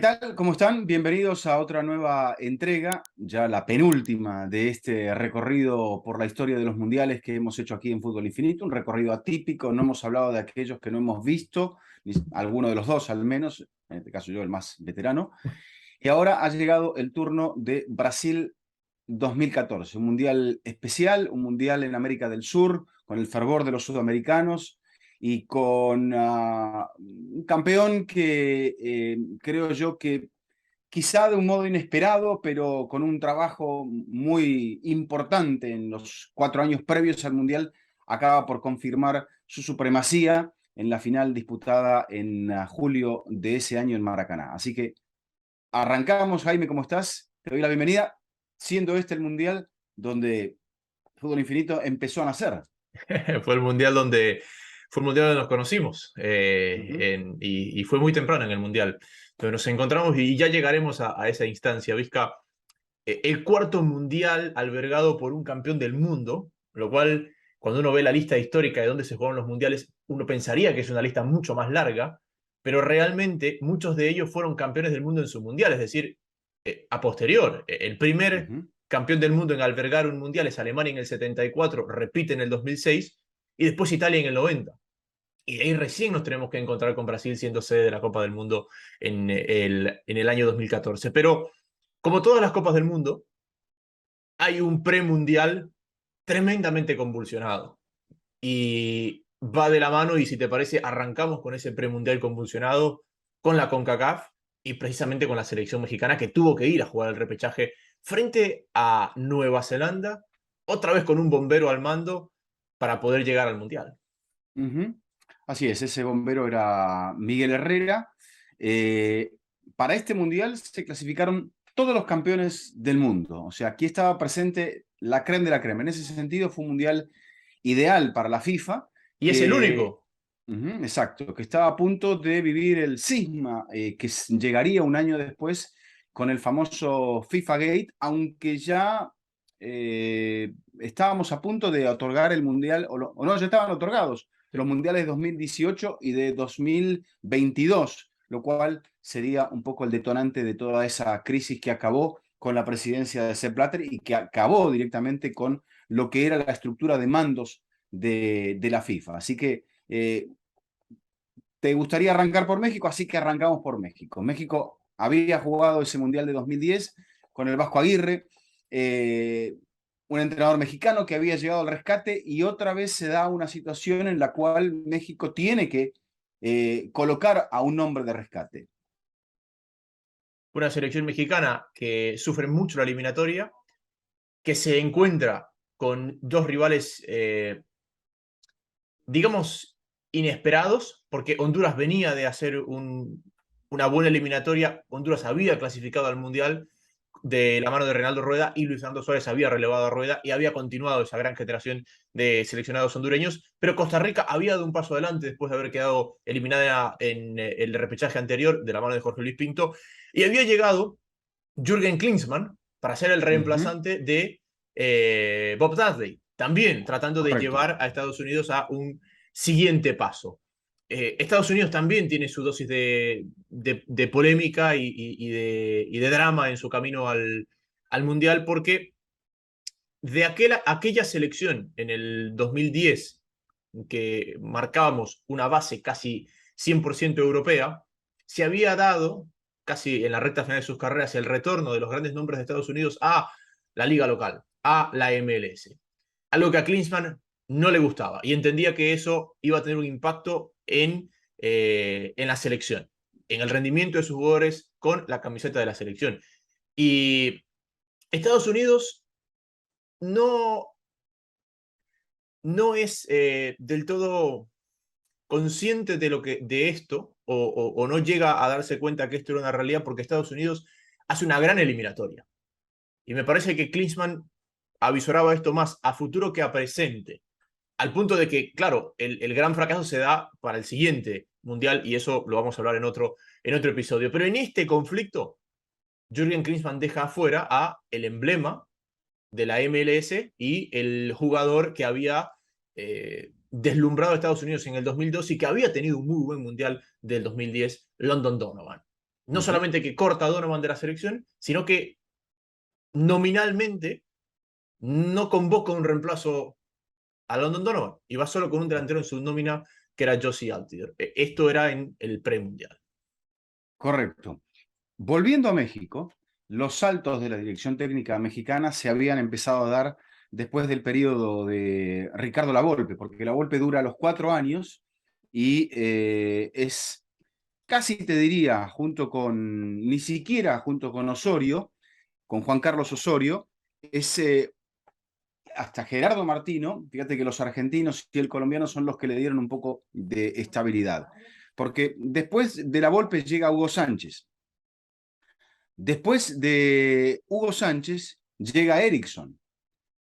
tal? ¿Cómo están? Bienvenidos a otra nueva entrega, ya la penúltima de este recorrido por la historia de los mundiales que hemos hecho aquí en Fútbol Infinito, un recorrido atípico, no hemos hablado de aquellos que no hemos visto, alguno de los dos al menos, en este caso yo el más veterano, y ahora ha llegado el turno de Brasil 2014, un mundial especial, un mundial en América del Sur, con el fervor de los sudamericanos y con un campeón que creo yo que quizá de un modo inesperado, pero con un trabajo muy importante en los 4 años previos al mundial, acaba por confirmar su supremacía en la final disputada en julio de ese año en Maracaná. Así que arrancamos, Jaime, ¿cómo estás? Te doy la bienvenida, siendo este el mundial donde Fútbol Infinito empezó a nacer. Fue el mundial donde nos conocimos Ujú. y fue muy temprano en el mundial. Pero nos encontramos y ya llegaremos a esa instancia. Vizca, el cuarto mundial albergado por un campeón del mundo, lo cual cuando uno ve la lista histórica de dónde se jugaron los mundiales, uno pensaría que es una lista mucho más larga, pero realmente muchos de ellos fueron campeones del mundo en su mundial, es decir, a posterior. El primer Ujú. campeón del mundo en albergar un mundial es Alemania en el 74, repite en el 2006 y después Italia en el 90. Y de ahí recién nos tenemos que encontrar con Brasil siendo sede de la Copa del Mundo en el año 2014. Pero como todas las Copas del Mundo, hay un premundial tremendamente convulsionado. Y va de la mano, y si te parece, arrancamos con ese premundial convulsionado, con la CONCACAF y precisamente con la selección mexicana que tuvo que ir a jugar el repechaje frente a Nueva Zelanda, otra vez con un bombero al mando para poder llegar al mundial. Ujú. Así es, ese bombero era Miguel Herrera. Eh, para este mundial se clasificaron todos los campeones del mundo. O sea, aquí estaba presente la creme de la crema. En ese sentido, fue un mundial ideal para la FIFA, Y es el que, único. ujú, exacto, que estaba a punto de vivir el cisma que llegaría un año después con el famoso FIFA Gate, aunque ya estábamos a punto de otorgar el mundial, o no, ya estaban otorgados de los mundiales de 2018 y de 2022, lo cual sería un poco el detonante de toda esa crisis que acabó con la presidencia de Sepp Blatter y que acabó directamente con lo que era la estructura de mandos de la FIFA. Así que te gustaría arrancar por México, así que arrancamos por México. México había jugado ese Mundial de 2010 con el Vasco Aguirre, un entrenador mexicano que había llegado al rescate y otra vez se da una situación en la cual México tiene que colocar a un hombre de rescate. Una selección mexicana que sufre mucho la eliminatoria, que se encuentra con dos rivales, digamos, inesperados, porque Honduras venía de hacer una buena eliminatoria. Honduras había clasificado al Mundial de la mano de Reinaldo Rueda y Luis Fernando Suárez había relevado a Rueda y había continuado esa gran generación de seleccionados hondureños, pero Costa Rica había dado un paso adelante después de haber quedado eliminada en el repechaje anterior de la mano de Jorge Luis Pinto, y había llegado Jürgen Klinsmann para ser el Uh -huh. reemplazante de Bob Dudley, también tratando de Correcto. llevar a Estados Unidos a un siguiente paso. Estados Unidos también tiene su dosis de polémica y de drama en su camino al Mundial, porque de aquella selección en el 2010 que marcábamos una base casi 100% europea, se había dado casi en la recta final de sus carreras el retorno de los grandes nombres de Estados Unidos a la liga local, a la MLS. Algo que a Klinsmann no le gustaba y entendía que eso iba a tener un impacto en la selección, en el rendimiento de sus jugadores con la camiseta de la selección. Y Estados Unidos no, no es del todo consciente de esto o no llega a darse cuenta que esto era una realidad, porque Estados Unidos hace una gran eliminatoria. Y me parece que Klinsmann avisoraba esto más a futuro que a presente, al punto de que, claro, el gran fracaso se da para el siguiente mundial y eso lo vamos a hablar en otro episodio. Pero en este conflicto, Jürgen Klinsmann deja afuera a el emblema de la MLS y el jugador que había deslumbrado a Estados Unidos en el 2002 y que había tenido un muy buen mundial del 2010, London Donovan. no solamente que corta a Donovan de la selección, sino que nominalmente no convoca un reemplazo a London Donovan y va solo con un delantero en su nómina que era Josie Altidore. Esto era en el premundial. Correcto. Volviendo a México, los saltos de la dirección técnica mexicana se habían empezado a dar después del periodo de Ricardo Lavolpe, porque Lavolpe dura los 4 años y es casi te diría, ni siquiera junto con Osorio, con Juan Carlos Osorio, es hasta Gerardo Martino. Fíjate que los argentinos y el colombiano son los que le dieron un poco de estabilidad. Porque después de la Volpe llega Hugo Sánchez. Después de Hugo Sánchez llega Erickson.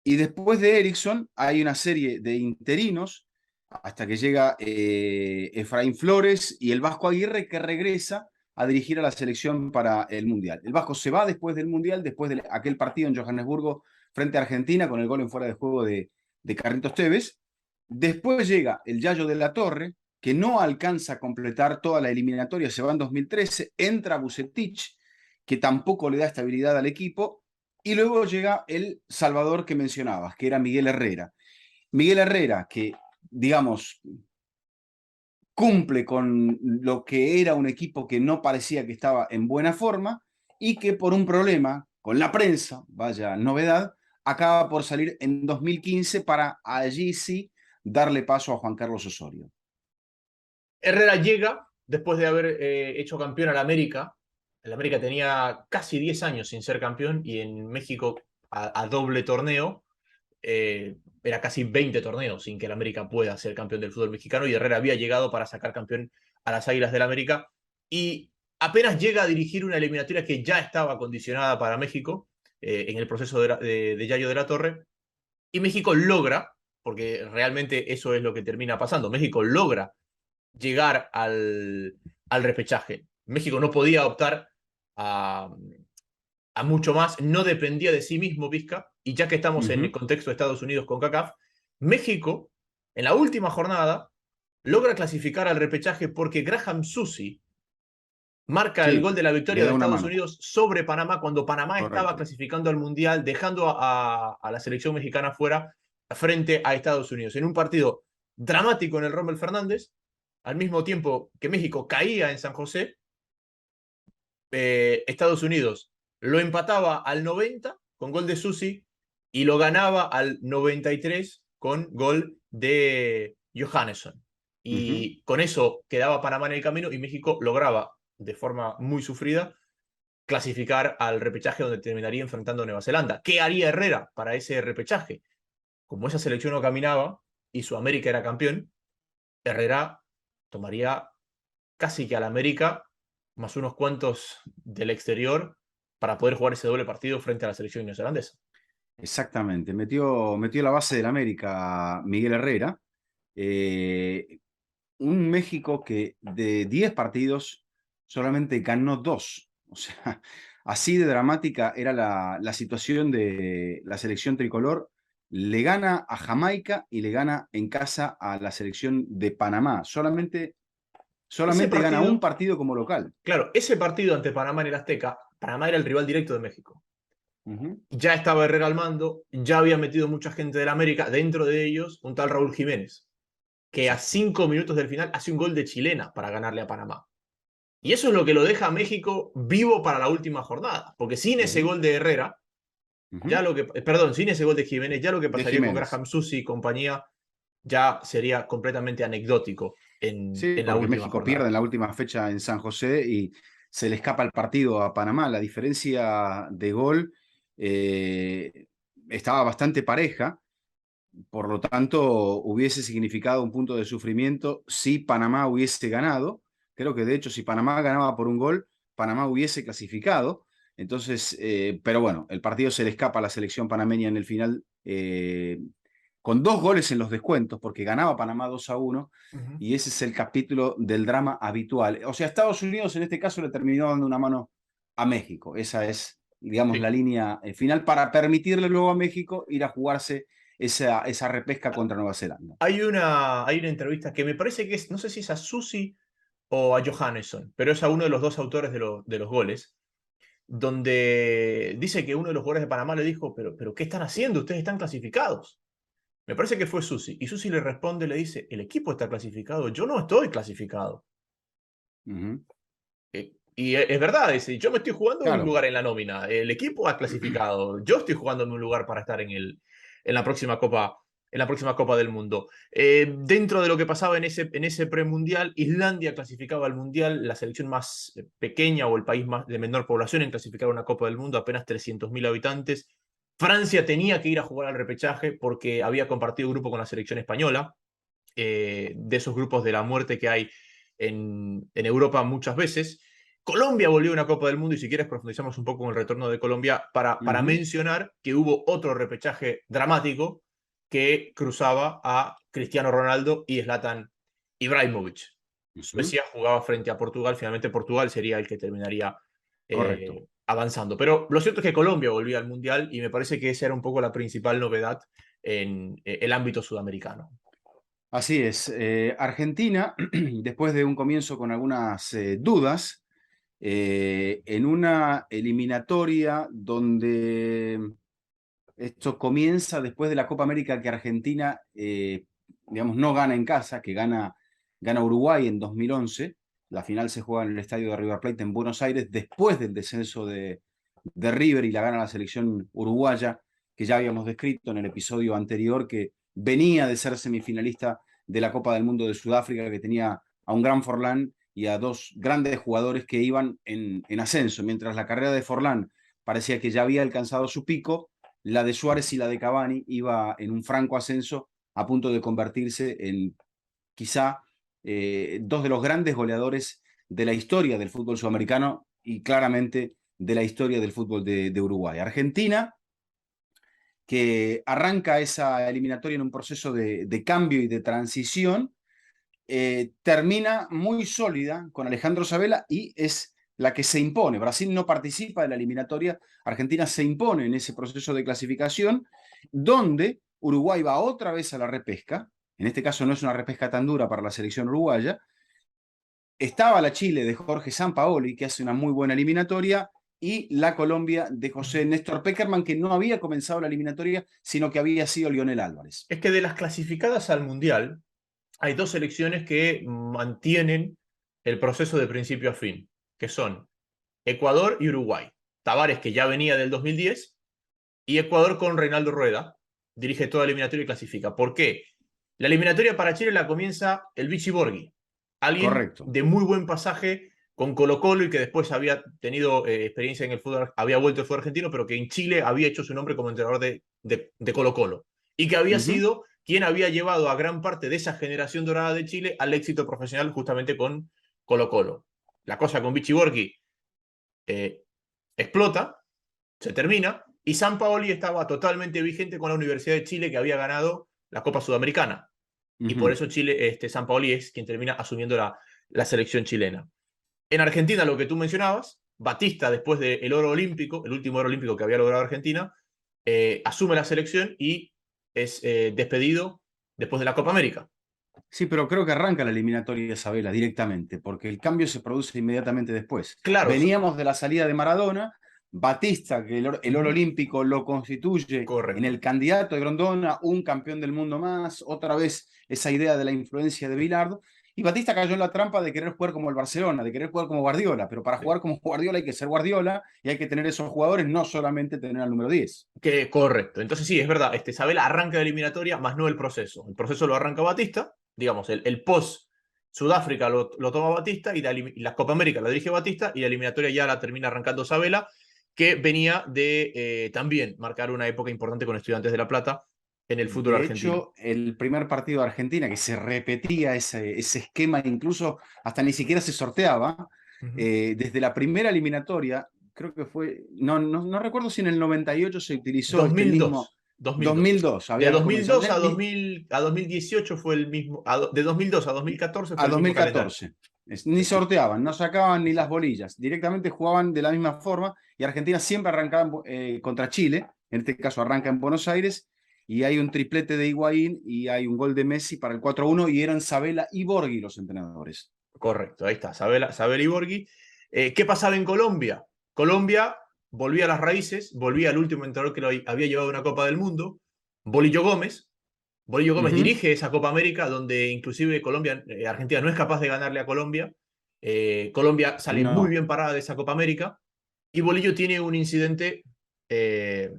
Y después de Erickson hay una serie de interinos hasta que llega Efraín Flores y el Vasco Aguirre, que regresa a dirigir a la selección para el Mundial. El Vasco se va después del Mundial, después de aquel partido en Johannesburgo frente a Argentina con el gol en fuera de juego de Carlitos Tevez. Después llega el Yayo de la Torre, que no alcanza a completar toda la eliminatoria, se va en 2013, entra Vucetich, que tampoco le da estabilidad al equipo, y luego llega el Salvador que mencionabas, que era Miguel Herrera. Miguel Herrera, que, digamos, cumple con lo que era un equipo que no parecía que estaba en buena forma y que por un problema con la prensa, vaya novedad, acaba por salir en 2015 para allí sí darle paso a Juan Carlos Osorio. Herrera llega después de haber hecho campeón al América. El América tenía casi 10 años sin ser campeón y en México a doble torneo. Era casi 20 torneos sin que el América pueda ser campeón del fútbol mexicano y Herrera había llegado para sacar campeón a las Águilas del América y apenas llega a dirigir una eliminatoria que ya estaba condicionada para México en el proceso de Yayo de la Torre y México logra, porque realmente eso es lo que termina pasando, México logra llegar al repechaje. México no podía optar a mucho más, no dependía de sí mismo Vizca, y ya que estamos en el contexto de Estados Unidos con CACAF, México, en la última jornada, logra clasificar al repechaje porque Graham Susi marca el gol de la victoria de Estados Unidos sobre Panamá cuando Panamá estaba clasificando al Mundial, dejando a la selección mexicana fuera frente a Estados Unidos. En un partido dramático en el Rommel Fernández, al mismo tiempo que México caía en San José, Estados Unidos lo empataba al 90 con gol de Susi y lo ganaba al 93 con gol de Johannesson. Y con eso quedaba Panamá en el camino y México lograba, de forma muy sufrida, clasificar al repechaje donde terminaría enfrentando a Nueva Zelanda. ¿Qué haría Herrera para ese repechaje? Como esa selección no caminaba y Sudamérica era campeón, Herrera tomaría casi que al América más unos cuantos del exterior para poder jugar ese doble partido frente a la selección neozelandesa. Exactamente, metió la base del América Miguel Herrera. Un México que de 10 partidos solamente ganó 2. O sea, así de dramática era la situación de la selección tricolor. Le gana a Jamaica y le gana en casa a la selección de Panamá. Solamente gana un partido como local. Claro, ese partido ante Panamá en el Azteca, Panamá era el rival directo de México. Ya estaba Herrera al mando, ya había metido mucha gente del América, dentro de ellos un tal Raúl Jiménez, que a 5 minutos del final hace un gol de chilena para ganarle a Panamá. Y eso es lo que lo deja a México vivo para la última jornada, porque sin ese gol de Herrera, ya lo que, perdón, sin ese gol de Jiménez, ya lo que pasaría con Graham Susi y compañía ya sería completamente anecdótico en la última México jornada. pierde en la última fecha en San José y se le escapa el partido a Panamá. La diferencia de gol estaba bastante pareja, por lo tanto hubiese significado un punto de sufrimiento si Panamá hubiese ganado. Creo que de hecho si Panamá ganaba por un gol, Panamá hubiese clasificado. Entonces, pero bueno, el partido se le escapa a la selección panameña en el final con 2 goles en los descuentos, porque ganaba Panamá 2-1, y ese es el capítulo del drama habitual. O sea, Estados Unidos en este caso le terminó dando una mano a México. Esa es, digamos, la línea final para permitirle luego a México ir a jugarse esa repesca contra Nueva Zelanda. Hay una entrevista que me parece que es, no sé si es a Susi o a Johannesson, pero es a uno de los dos autores de los goles, donde dice que uno de los jugadores de Panamá le dijo, pero ¿qué están haciendo? Ustedes están clasificados. Me parece que fue Susi. Y Susi le responde, le dice, el equipo está clasificado, yo no estoy clasificado. Ujú. Y es verdad, dice, yo me estoy jugando un Claro. lugar en la nómina, el equipo ha clasificado, yo estoy jugándome un lugar para estar en la próxima Copa, en la próxima Copa del Mundo. Dentro de lo que pasaba en ese premundial, Islandia clasificaba al mundial, la selección más pequeña o el país más, de menor población en clasificar a una Copa del Mundo, apenas 300.000 habitantes. Francia tenía que ir a jugar al repechaje porque había compartido grupo con la selección española, de esos grupos de la muerte que hay en Europa muchas veces. Colombia volvió a una Copa del Mundo y si quieres profundizamos un poco en el retorno de Colombia para Ujú. mencionar que hubo otro repechaje dramático que cruzaba a Cristiano Ronaldo y Zlatan Ibrahimovic. Ujú. Suecia jugaba frente a Portugal, finalmente Portugal sería el que terminaría Correcto. avanzando. Pero lo cierto es que Colombia volvía al Mundial y me parece que esa era un poco la principal novedad en el ámbito sudamericano. Así es. Argentina, después de un comienzo con algunas dudas, en una eliminatoria donde esto comienza después de la Copa América que Argentina, digamos, no gana en casa, que gana Uruguay en 2011. La final se juega en el estadio de River Plate en Buenos Aires después del descenso de River y la gana la selección uruguaya, que ya habíamos descrito en el episodio anterior, que venía de ser semifinalista de la Copa del Mundo de Sudáfrica, que tenía a un gran Forlán y a dos grandes jugadores que iban en ascenso, mientras la carrera de Forlán parecía que ya había alcanzado su pico, la de Suárez y la de Cavani iba en un franco ascenso a punto de convertirse en quizá dos de los grandes goleadores de la historia del fútbol sudamericano y claramente de la historia del fútbol de Uruguay. Argentina, que arranca esa eliminatoria en un proceso de cambio y de transición, termina muy sólida con Alejandro Sabela y es la que se impone. Brasil no participa de la eliminatoria, Argentina se impone en ese proceso de clasificación, donde Uruguay va otra vez a la repesca. En este caso no es una repesca tan dura para la selección uruguaya. Estaba la Chile de Jorge Sampaoli, que hace una muy buena eliminatoria, y la Colombia de José Néstor Peckerman, que no había comenzado la eliminatoria, sino que había sido Lionel Álvarez. Es que de las clasificadas al Mundial, hay dos selecciones que mantienen el proceso de principio a fin, que son Ecuador y Uruguay. Tavares, que ya venía del 2010, y Ecuador con Reinaldo Rueda, dirige toda la eliminatoria y clasifica. ¿Por qué? La eliminatoria para Chile la comienza el Vichy Borghi, alguien Correcto. de muy buen pasaje con Colo-Colo y que después había tenido experiencia en el fútbol, había vuelto al fútbol argentino, pero que en Chile había hecho su nombre como entrenador de Colo-Colo. Y que había Uh -huh. sido quien había llevado a gran parte de esa generación dorada de Chile al éxito profesional justamente con Colo-Colo. La cosa con Vichy Borghi eh, explota, se termina, y San Paoli estaba totalmente vigente con la Universidad de Chile que había ganado la Copa Sudamericana. Uh Y por -huh. eso Chile, San Paoli es quien termina asumiendo la selección chilena. En Argentina, lo que tú mencionabas, Batista, después del oro olímpico, el último oro olímpico que había logrado Argentina, asume la selección y es despedido después de la Copa América. Sí, pero creo que arranca la eliminatoria de Isabela directamente, porque el cambio se produce inmediatamente después. Claro, Veníamos de la salida de Maradona, Batista, que el oro olímpico lo constituye en correcto. el candidato de Grondona, un campeón del mundo más, otra vez esa idea de la influencia de Bilardo, y Batista cayó en la trampa de querer jugar como el Barcelona, de querer jugar como Guardiola, pero para Sí. jugar como Guardiola hay que ser Guardiola y hay que tener esos jugadores, no solamente tener al número 10. Correcto. Entonces sí, es verdad, Isabela arranca de eliminatoria, más no el proceso. El proceso lo arranca Batista, digamos, el post Sudáfrica lo toma Batista y la Copa América la dirige Batista y la eliminatoria ya la termina arrancando Sabela, que venía de también marcar una época importante con Estudiantes de La Plata en el fútbol De argentino. hecho, el primer partido de Argentina, que se repetía ese esquema, incluso hasta ni siquiera se sorteaba, Uh -huh. desde la primera eliminatoria, creo que fue, no recuerdo si en el 98 se utilizó este mismo, 2002, 2002. 2002, De había comenzado, 2002 a 2018 fue el mismo, de 2002 a 2014 fue a el mismo calendario. 2014. Ni sorteaban, no sacaban ni las bolillas, directamente jugaban de la misma forma y Argentina siempre arrancaba contra Chile, en este caso arranca en Buenos Aires y hay un triplete de Higuaín y hay un gol de Messi para el 4-1 y eran Sabela y Borghi los entrenadores. Correcto, ahí está, Sabela Iborgui. ¿Qué pasaba en Colombia? Colombia volvía a las raíces, volvía al último entrenador que lo había llevado a una Copa del Mundo, Bolillo Gómez. Bolillo Gómez Ujú. dirige esa Copa América, donde inclusive Argentina no es capaz de ganarle a Colombia. Colombia sale muy No, bien parada de esa Copa América. Y Bolillo tiene un incidente eh,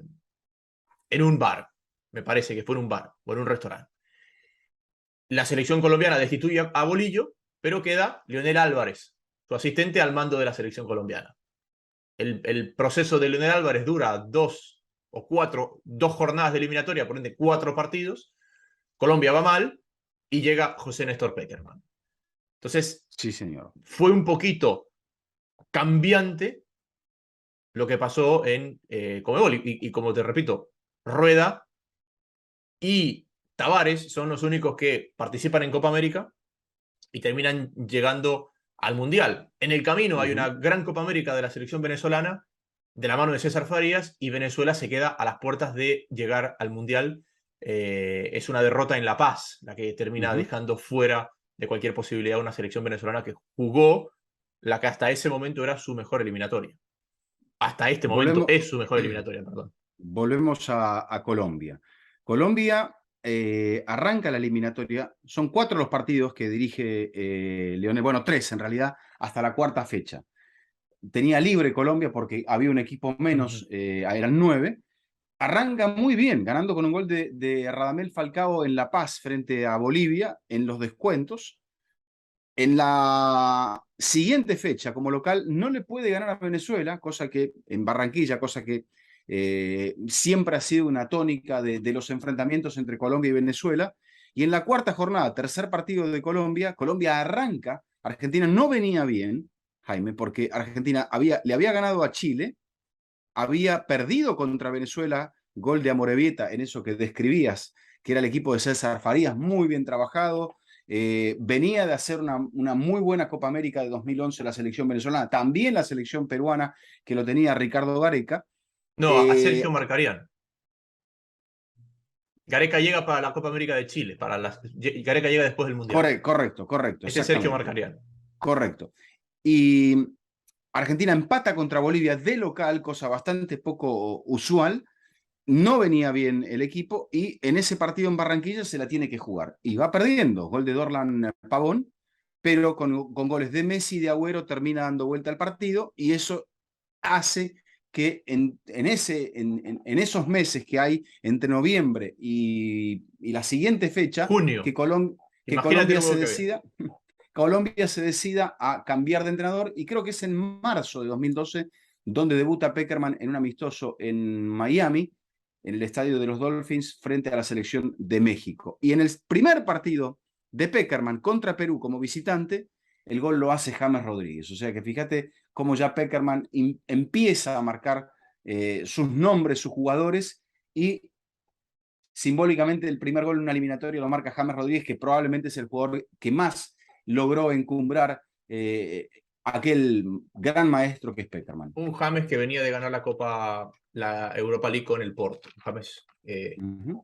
en un bar. Me parece que fue en un bar o en un restaurante. La selección colombiana destituye a Bolillo, pero queda Leonel Álvarez, su asistente al mando de la selección colombiana. El proceso de Leonel Álvarez dura dos jornadas de eliminatoria, por ende 4 partidos. Colombia va mal y llega José Néstor Pekerman. Entonces, sí, señor. fue un poquito cambiante lo que pasó en Conmebol. Y como te repito, Rueda y Tavares son los únicos que participan en Copa América y terminan llegando al Mundial. En el camino hay una Ujú. gran Copa América de la selección venezolana, de la mano de César Farías, y Venezuela se queda a las puertas de llegar al Mundial. Es una derrota en La Paz, la que termina Ujú. dejando fuera de cualquier posibilidad una selección venezolana que jugó la que hasta ese momento era su mejor eliminatoria. Hasta este momento Volvemos, es su mejor eliminatoria, perdón. volvemos a Colombia. Colombia arranca la eliminatoria. Son 4 los partidos que dirige Leonel, bueno, 3 en realidad, hasta la cuarta fecha. Tenía libre Colombia porque había un equipo Uh -huh. menos, eran 9. Arranca muy bien, ganando con un gol de Radamel Falcao en La Paz frente a Bolivia en los descuentos. En la siguiente fecha, como local, no le puede ganar a Venezuela, cosa que en Barranquilla, cosa que siempre ha sido una tónica de los enfrentamientos entre Colombia y Venezuela. Y en la cuarta jornada, tercer partido de Colombia, Colombia arranca. Argentina no venía bien, Jaime, porque Argentina le había ganado a Chile, había perdido contra Venezuela, gol de Amorebieta en eso que describías, que era el equipo de César Farías, muy bien trabajado. Venía de hacer una muy buena Copa América de 2011 la selección venezolana, también la selección peruana que lo tenía Ricardo Gareca. No, a Eh, Sergio Marcarián. Gareca llega para la Copa América de Chile, Gareca llega después del Mundial. correcto, correcto, Este es Sergio exactamente, Marcarián. correcto. Y Argentina empata contra Bolivia de local, cosa bastante poco usual. No venía bien el equipo y en ese partido en Barranquilla se la tiene que jugar. Y va perdiendo, gol de Dorlan Pavón, pero con goles de Messi y de Agüero termina dando vuelta al partido y eso hace que en esos meses que hay entre noviembre y la siguiente fecha, que, Junio. que Imagínate Colombia lo se que había. decida, Colombia se decida a cambiar de entrenador y creo que es en marzo de 2012 donde debuta Peckerman en un amistoso en Miami, en el estadio de los Dolphins, frente a la selección de México. Y en el primer partido de Peckerman contra Perú como visitante, el gol lo hace James Rodríguez. O sea que fíjate cómo ya Peckerman empieza a marcar sus nombres, sus jugadores, y simbólicamente el primer gol en una eliminatoria lo marca James Rodríguez, que probablemente es el jugador que más logró encumbrar aquel gran maestro que es Peckerman. Un James que venía de ganar la Europa League con el Porto. Uh -huh.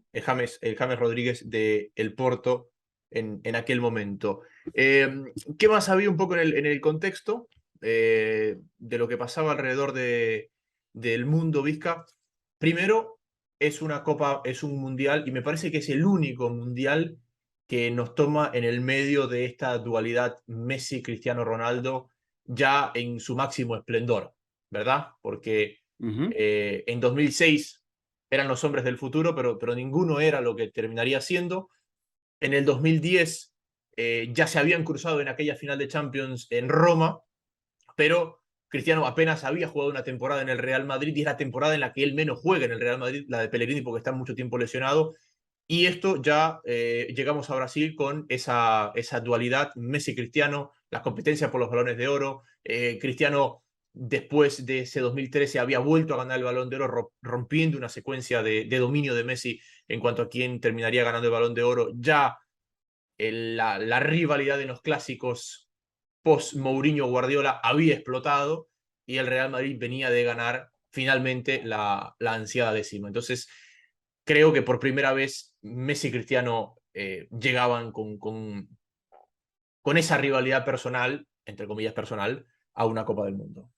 El James Rodríguez de el Porto en aquel momento. ¿Qué más había un poco en el contexto de lo que pasaba alrededor del mundo Vizca? Primero, es una copa, es un mundial, y me parece que es el único mundial que nos toma en el medio de esta dualidad Messi-Cristiano Ronaldo ya en su máximo esplendor, ¿verdad? Porque Uh -huh. en 2006 eran los hombres del futuro, pero ninguno era lo que terminaría siendo. En el 2010 ya se habían cruzado en aquella final de Champions en Roma, pero Cristiano apenas había jugado una temporada en el Real Madrid y es la temporada en la que él menos juega en el Real Madrid, la de Pellegrini, porque está mucho tiempo lesionado. Y esto ya llegamos a Brasil con esa dualidad Messi-Cristiano, la competencia por los balones de oro. Cristiano, después de ese 2013, había vuelto a ganar el balón de oro, rompiendo una secuencia de dominio de Messi en cuanto a quién terminaría ganando el balón de oro. Ya la rivalidad en los clásicos post Mourinho Guardiola había explotado y el Real Madrid venía de ganar finalmente la ansiada décima. Entonces, creo que por primera vez Messi y Cristiano llegaban con con esa rivalidad personal, entre comillas personal, a una Copa del Mundo.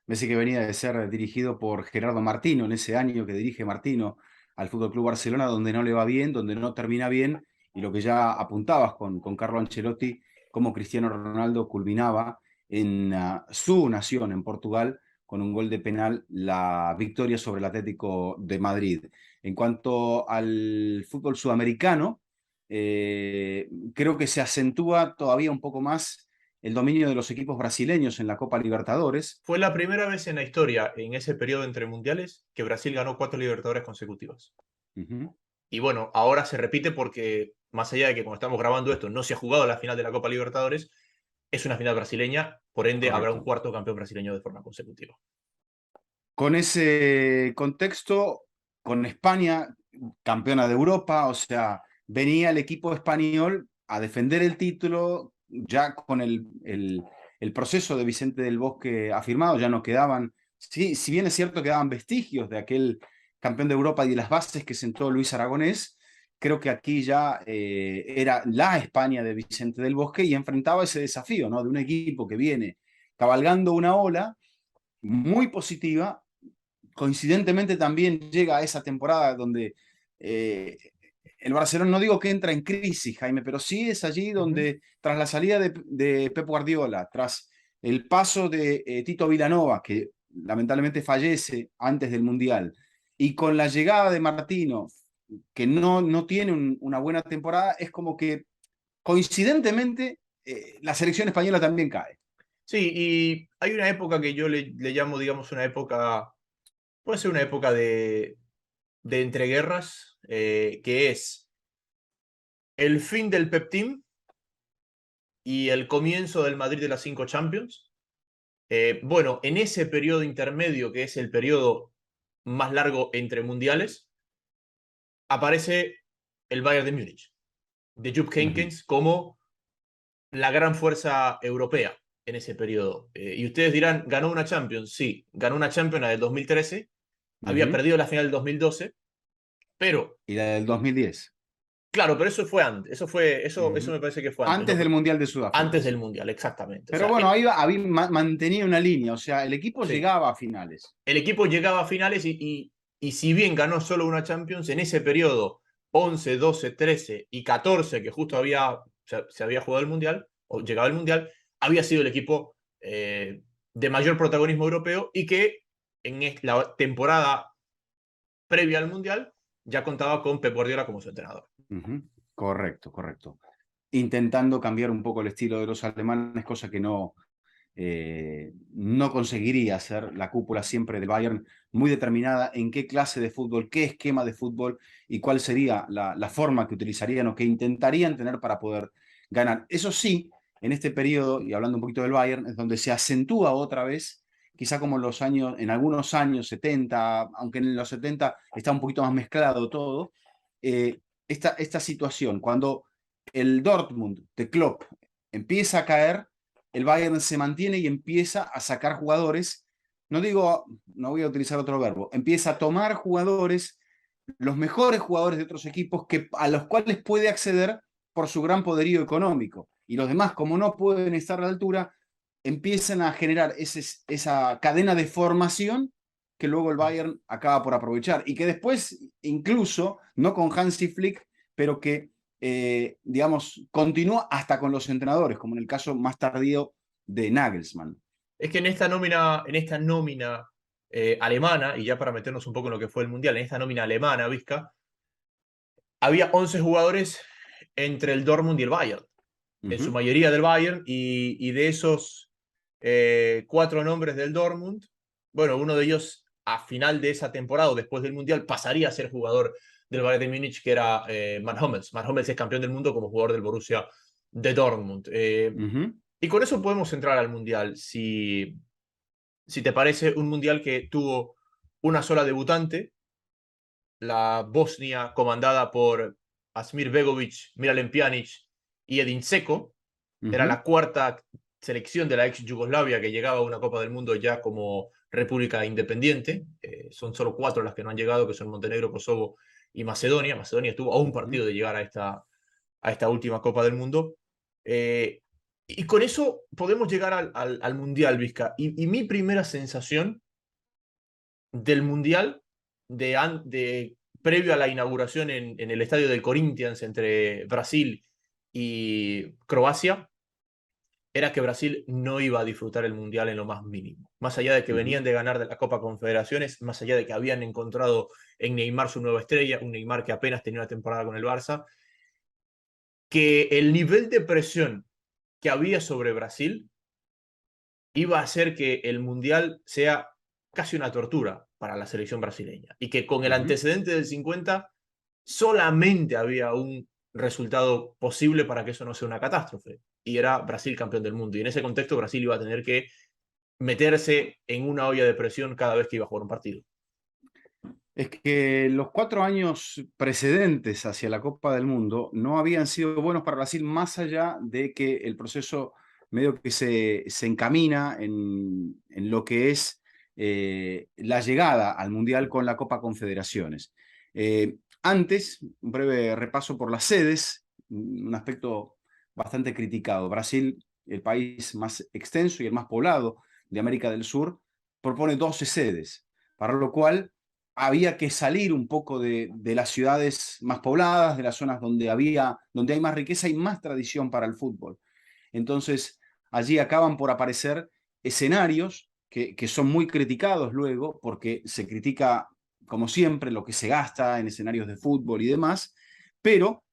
Messi que venía de ser dirigido por Gerardo Martino en ese año que dirige Martino al Fútbol Club Barcelona, donde no le va bien, donde no termina bien, y lo que ya apuntabas con Carlo Ancelotti, cómo Cristiano Ronaldo culminaba en su nación, en Portugal, con un gol de penal, la victoria sobre el Atlético de Madrid. En cuanto al fútbol sudamericano, creo que se acentúa todavía un poco más el dominio de los equipos brasileños en la Copa Libertadores. Fue la primera vez en la historia, en ese periodo entre mundiales, que Brasil ganó 4 Libertadores consecutivas. Y bueno, ahora se repite porque, más allá de que cuando estamos grabando esto no se ha jugado la final de la Copa Libertadores, es una final brasileña, por ende habrá un Correcto. cuarto campeón brasileño de forma consecutiva. Con ese contexto, con España, campeona de Europa, o sea, venía el equipo español a defender el título ya con el proceso de Vicente del Bosque afirmado, ya no quedaban, sí, si bien es cierto quedaban vestigios de aquel campeón de Europa y de las bases que sentó Luis Aragonés, creo que aquí ya era la España de Vicente del Bosque y enfrentaba ese desafío, ¿no? De un equipo que viene cabalgando una ola muy positiva. Coincidentemente también llega a esa temporada donde el Barcelona, no digo que entra en crisis, Jaime, pero sí es allí donde tras la salida de Pep Guardiola, tras el paso de Tito Vilanova, que lamentablemente fallece antes del Mundial, y con la llegada de Martino, que no tiene una buena temporada, es como que coincidentemente la selección española también cae. Sí, y hay una época que yo le llamo, digamos, una época, puede ser una época de entreguerras, que es el fin del Pep Team y el comienzo del Madrid de las 5 Champions. Bueno, en ese periodo intermedio, que es el periodo más largo entre mundiales, aparece el Bayern de Múnich, de Jupp Heynckes, como la gran fuerza europea en ese periodo. Y ustedes dirán, ¿ganó una Champions? Sí, ganó una Champions la del 2013, había perdido la final del 2012, pero... Y la del 2010. Claro, pero eso fue antes, eso me parece que fue antes, Antes ¿no? del Mundial de Sudáfrica, Antes del sí. Mundial, exactamente. O Pero sea, bueno, ahí mantenía una línea, o sea, el equipo sí, llegaba a finales. el equipo llegaba a finales y si bien ganó solo una Champions, en ese periodo 11, 12, 13 y 14, que justo se había jugado el Mundial, o llegaba el Mundial, había sido el equipo de mayor protagonismo europeo y que en la temporada previa al Mundial ya contaba con Pep Guardiola como su entrenador. Correcto, correcto. Intentando cambiar un poco el estilo de los alemanes, cosa que no conseguiría hacer la cúpula siempre del Bayern, muy determinada en qué clase de fútbol, qué esquema de fútbol y cuál sería la forma que utilizarían o que intentarían tener para poder ganar. Eso sí, en este periodo, y hablando un poquito del Bayern, es donde se acentúa otra vez, quizá como en algunos años 70, aunque en los 70 está un poquito más mezclado todo, esta situación, cuando el Dortmund de Klopp empieza a caer, el Bayern se mantiene y empieza a sacar jugadores, no voy a utilizar otro verbo, empieza a tomar jugadores, los mejores jugadores de otros equipos a los cuales puede acceder por su gran poderío económico. Y los demás, como no pueden estar a la altura, empiezan a generar esa cadena de formación que luego el Bayern acaba por aprovechar y que después, incluso, no con Hansi Flick, pero que digamos, continúa hasta con los entrenadores, como en el caso más tardío de Nagelsmann. Es que en esta nómina alemana, y ya para meternos un poco en lo que fue el Mundial, en esta nómina alemana, Vizca, había 11 jugadores entre el Dortmund y el Bayern, en su mayoría del Bayern, y de esos 4 nombres del Dortmund, bueno, uno de ellos a final de esa temporada o después del Mundial pasaría a ser jugador del Bayern de Múnich, que era Mats Hummels. Mats Hummels es campeón del mundo como jugador del Borussia de Dortmund. Y con eso podemos entrar al Mundial. Si te parece, un Mundial que tuvo una sola debutante, la Bosnia comandada por Asmir Begovic, Miralem Pjanic y Edin Dzeko. Era la cuarta selección de la ex Yugoslavia que llegaba a una Copa del Mundo ya como república independiente. Son solo 4 las que no han llegado, que son Montenegro, Kosovo y Macedonia. Macedonia estuvo a un partido de llegar a esta última Copa del Mundo. Eh, y con eso podemos llegar al Mundial, Vizca. Y mi primera sensación del Mundial, previo a la inauguración en el estadio del Corinthians entre Brasil y Croacia, era que Brasil no iba a disfrutar el Mundial en lo más mínimo. Más allá de que Ujú. venían de ganar de la Copa Confederaciones, más allá de que habían encontrado en Neymar su nueva estrella, un Neymar que apenas tenía una temporada con el Barça, que el nivel de presión que había sobre Brasil iba a hacer que el Mundial sea casi una tortura para la selección brasileña. Y que con el Ujú. antecedente del 50 solamente había un resultado posible para que eso no sea una catástrofe. Y era Brasil campeón del mundo. Y en ese contexto Brasil iba a tener que meterse en una olla de presión cada vez que iba a jugar un partido. Es que los 4 años precedentes hacia la Copa del Mundo no habían sido buenos para Brasil, más allá de que el proceso medio que se encamina en lo que es la llegada al Mundial con la Copa Confederaciones. Antes, un breve repaso por las sedes, un aspecto bastante criticado. Brasil, el país más extenso y el más poblado de América del Sur, propone 12 sedes, para lo cual había que salir un poco de las ciudades más pobladas, de las zonas donde hay más riqueza y más tradición para el fútbol. Entonces, allí acaban por aparecer escenarios que son muy criticados luego, porque se critica, como siempre, lo que se gasta en escenarios de fútbol y demás, pero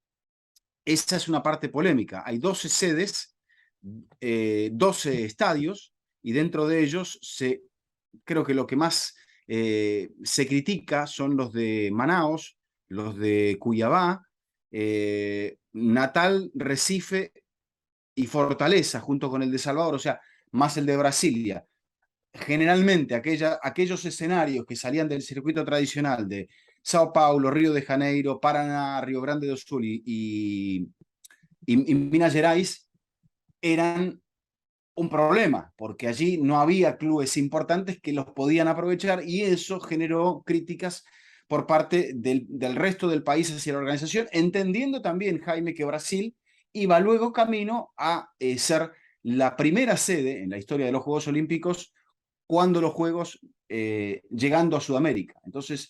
esa es una parte polémica. Hay 12 sedes, 12 estadios, y dentro de ellos creo que lo que más se critica son los de Manaos, los de Cuyabá, Natal, Recife y Fortaleza, junto con el de Salvador, o sea, más el de Brasilia. Generalmente aquellos escenarios que salían del circuito tradicional de Sao Paulo, Río de Janeiro, Paraná, Río Grande do Sul y Minas Gerais eran un problema, porque allí no había clubes importantes que los podían aprovechar y eso generó críticas por parte del resto del país hacia la organización, entendiendo también, Jaime, que Brasil iba luego camino a ser la primera sede en la historia de los Juegos Olímpicos cuando los Juegos llegando a Sudamérica. Entonces,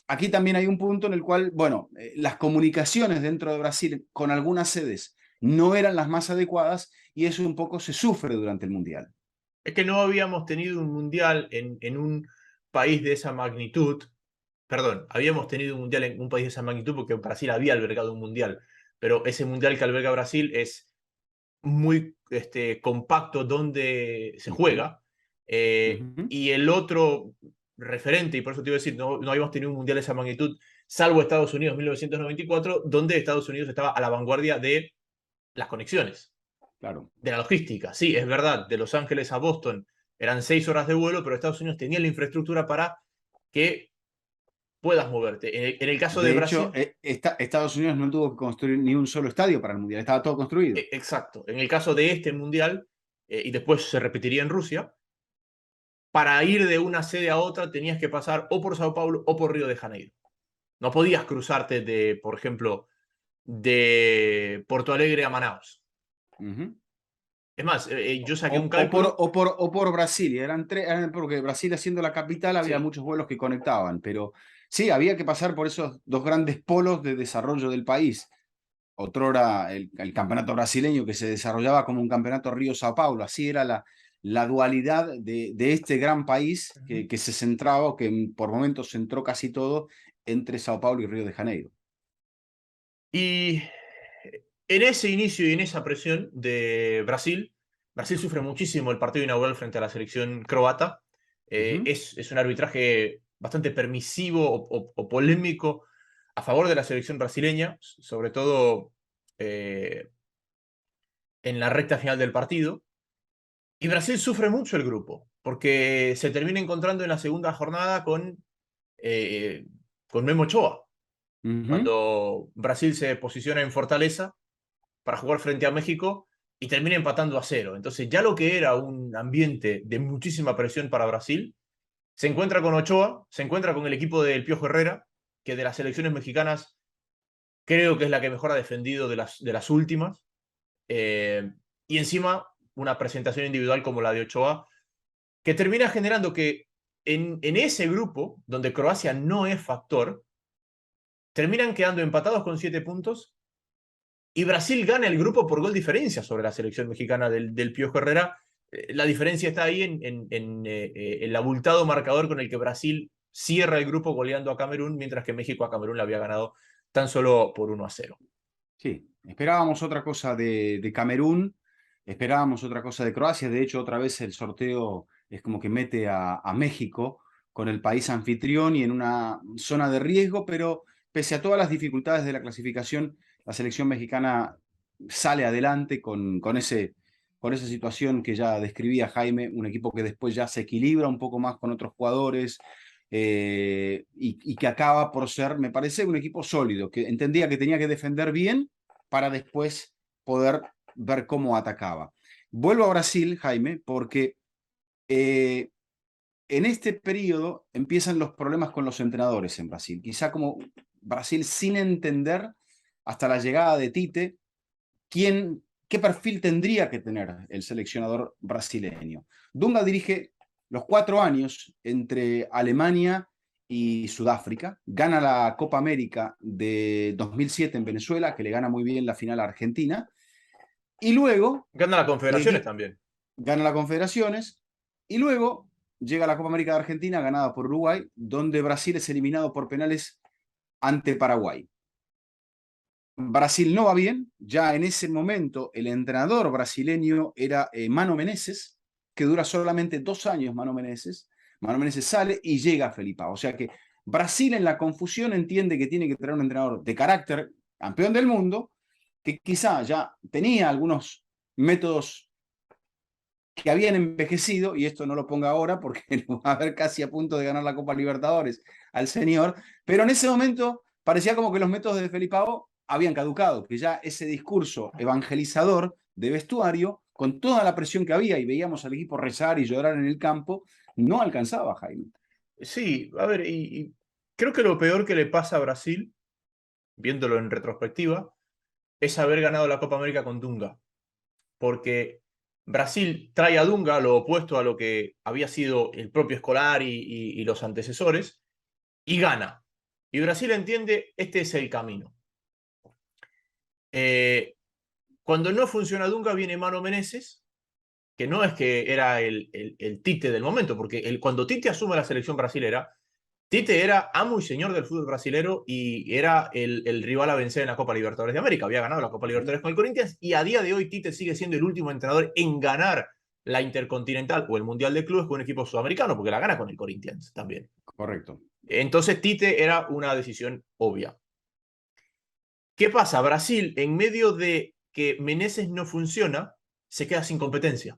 aquí también hay un punto en el cual, bueno, las comunicaciones dentro de Brasil con algunas sedes no eran las más adecuadas y eso un poco se sufre durante el Mundial. Es que no habíamos tenido un Mundial en un país de esa magnitud. Perdón, habíamos tenido un Mundial en un país de esa magnitud porque Brasil había albergado un Mundial, pero ese Mundial que alberga Brasil es muy compacto donde se Uh -huh, juega. uh -huh. Y el otro referente, y por eso te iba a decir, no habíamos tenido un mundial de esa magnitud, salvo Estados Unidos 1994, donde Estados Unidos estaba a la vanguardia de las conexiones, Claro. de la logística. Sí, es verdad, de Los Ángeles a Boston eran 6 horas de vuelo, pero Estados Unidos tenía la infraestructura para que puedas moverte. En el caso de De hecho, Brasil, Estados Unidos no tuvo que construir ni un solo estadio para el Mundial, estaba todo construido. exacto. En el caso de este mundial, y después se repetiría en Rusia, para ir de una sede a otra tenías que pasar o por Sao Paulo o por Río de Janeiro. No podías cruzarte de, por ejemplo, de Porto Alegre a Manaus. Uh -huh. Es más, yo saqué un O cálculo. por Brasilia, porque Brasil siendo la capital había Sí, muchos vuelos que conectaban, pero sí, había que pasar por esos dos grandes polos de desarrollo del país. Otrora el campeonato brasileño que se desarrollaba como un campeonato Río-Sao Paulo, así era la dualidad de este gran país que se centraba, que por momentos centró casi todo entre Sao Paulo y Río de Janeiro. y en ese inicio y en esa presión de Brasil, Brasil sufre muchísimo el partido inaugural frente a la selección croata. Uh -huh. Es un arbitraje bastante permisivo o polémico a favor de la selección brasileña, sobre todo en la recta final del partido. Y Brasil sufre mucho el grupo, porque se termina encontrando en la segunda jornada eh, con Memo Ochoa, Uh -huh. cuando Brasil se posiciona en Fortaleza para jugar frente a México y termina empatando a cero. Entonces ya lo que era un ambiente de muchísima presión para Brasil, se encuentra con Ochoa, se encuentra con el equipo del Piojo Herrera, que de las selecciones mexicanas creo que es la que mejor ha defendido de las últimas. y encima una presentación individual como la de Ochoa, que termina generando que en ese grupo, donde Croacia no es factor, terminan quedando empatados con 7 puntos y Brasil gana el grupo por gol diferencia sobre la selección mexicana del Piojo Herrera. La diferencia está ahí en el abultado marcador con el que Brasil cierra el grupo goleando a Camerún, mientras que México a Camerún le había ganado tan solo por 1-0. Sí, esperábamos otra cosa de Camerún, esperábamos otra cosa de Croacia. De hecho, otra vez el sorteo es como que mete a México con el país anfitrión y en una zona de riesgo, pero pese a todas las dificultades de la clasificación, la selección mexicana sale adelante con esa situación que ya describía Jaime, un equipo que después ya se equilibra un poco más con otros jugadores, y que acaba por ser, me parece, un equipo sólido, que entendía que tenía que defender bien para después poder ver cómo atacaba. Vuelvo a Brasil, Jaime, porque en este periodo empiezan los problemas con los entrenadores en Brasil. Quizá como Brasil sin entender hasta la llegada de Tite qué perfil tendría que tener el seleccionador brasileño. Dunga dirige los 4 años entre Alemania y Sudáfrica, gana la Copa América de 2007 en Venezuela, que le gana muy bien la final a Argentina, y luego Gana la Confederaciones también. gana la Confederaciones, y luego llega la Copa América de Argentina, ganada por Uruguay, donde Brasil es eliminado por penales ante Paraguay. Brasil no va bien, ya en ese momento el entrenador brasileño era Mano Menezes, que dura solamente 2 años Mano Menezes. Mano Menezes sale y llega Felipao. O sea que Brasil en la confusión entiende que tiene que tener un entrenador de carácter, campeón del mundo, que quizá ya tenía algunos métodos que habían envejecido, y esto no lo ponga ahora porque lo va a ver casi a punto de ganar la Copa Libertadores al señor, pero en ese momento parecía como que los métodos de Felipao habían caducado, que ya ese discurso evangelizador de vestuario, con toda la presión que había, y veíamos al equipo rezar y llorar en el campo, no alcanzaba, Jaime. Sí, a ver, y creo que lo peor que le pasa a Brasil, viéndolo en retrospectiva, es haber ganado la Copa América con Dunga. Porque Brasil trae a Dunga lo opuesto a lo que había sido el propio Scolari y los antecesores, y gana. Y Brasil entiende, este es el camino. Cuando no funciona Dunga, viene Mano Menezes, que no es que era el Tite del momento, porque cuando Tite asume la selección brasilera, Tite era amo y señor del fútbol brasilero y era el rival a vencer en la Copa Libertadores de América. Había ganado la Copa Libertadores con el Corinthians y a día de hoy Tite sigue siendo el último entrenador en ganar la Intercontinental o el Mundial de Clubes con un equipo sudamericano, porque la gana con el Corinthians también. Correcto. Entonces Tite era una decisión obvia. ¿Qué pasa? Brasil, en medio de que Menezes no funciona, se queda sin competencia.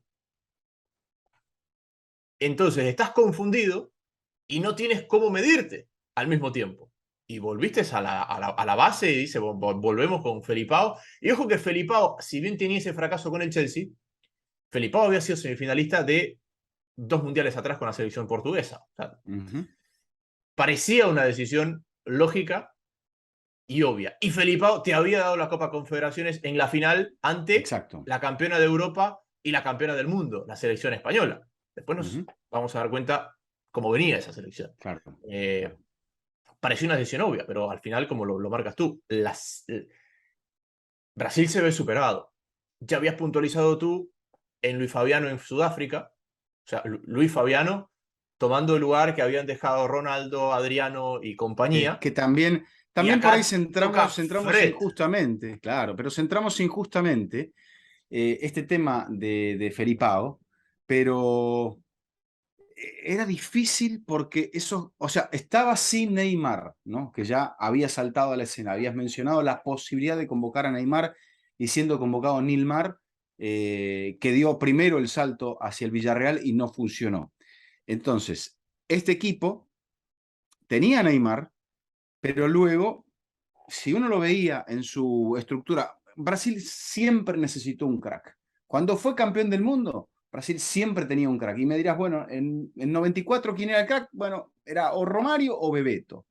Entonces estás confundido y no tienes cómo medirte al mismo tiempo. Y volviste a la base y dice, volvemos con Felipao. Y ojo que Felipao, si bien tenía ese fracaso con el Chelsea, Felipao había sido semifinalista de 2 mundiales atrás con la selección portuguesa. O sea, parecía una decisión lógica y obvia. Y Felipao te había dado la Copa Confederaciones en la final ante Exacto. la campeona de Europa y la campeona del mundo, la selección española. Después nos vamos a dar cuenta cómo venía esa selección. Claro. Pareció una decisión obvia, pero al final, como lo marcas tú, Brasil se ve superado. Ya habías puntualizado tú en Luis Fabiano en Sudáfrica, o sea, Luis Fabiano tomando el lugar que habían dejado Ronaldo, Adriano y compañía. Que también Y por ahí acá toca centramos Fred. injustamente, claro, pero centramos injustamente este tema de Felipao, pero era difícil porque eso, o sea, estaba sin Neymar, ¿no? Que ya había saltado a la escena. Habías mencionado la posibilidad de convocar a Neymar y siendo convocado Nilmar, que dio primero el salto hacia el Villarreal y no funcionó. Entonces, este equipo tenía a Neymar, pero luego, si uno lo veía en su estructura, Brasil siempre necesitó un crack. Cuando fue campeón del mundo, Brasil siempre tenía un crack. Y me dirás, bueno, en 94, ¿quién era el crack? Bueno, era o Romario o Bebeto.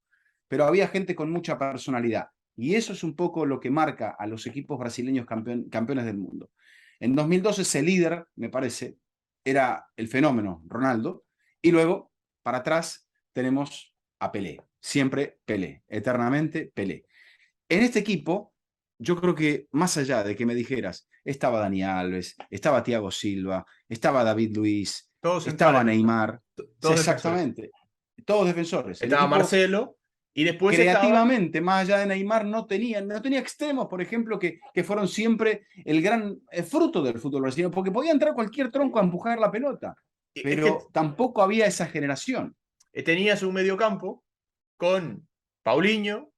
Pero había gente con mucha personalidad. Y eso es un poco lo que marca a los equipos brasileños campeones del mundo. En 2012 ese líder, me parece, era el fenómeno Ronaldo, y luego, para atrás, tenemos a Pelé. Siempre Pelé, eternamente Pelé. En este equipo, yo creo que más allá de que me dijeras, estaba Dani Alves, estaba Thiago Silva, estaba David Luiz, Todos estaba centrales, Neymar, sí, todos defensores. exactamente, todos defensores. El Estaba equipo Marcelo y después estaba. creativamente, más allá de Neymar, no tenía extremos, por ejemplo, que fueron siempre el gran fruto del fútbol brasileño, porque podía entrar cualquier tronco a empujar la pelota, Es que pero tampoco había esa generación. tenías un mediocampo con Paulinho,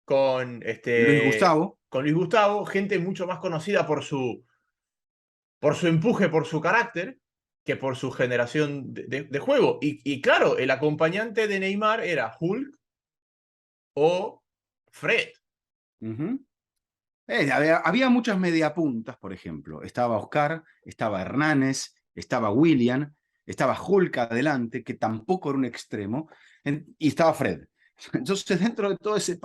con, Luis Gustavo. con Luis Gustavo, gente mucho más conocida por su empuje, por su carácter, que por su generación de juego. Y claro, el acompañante de Neymar era Hulk o Fred. Uh-huh. Había muchas mediapuntas, por ejemplo. Estaba Oscar, estaba Hernández, estaba William, estaba Hulk adelante, que tampoco era un extremo, y estaba Fred. Entonces, dentro de todo ese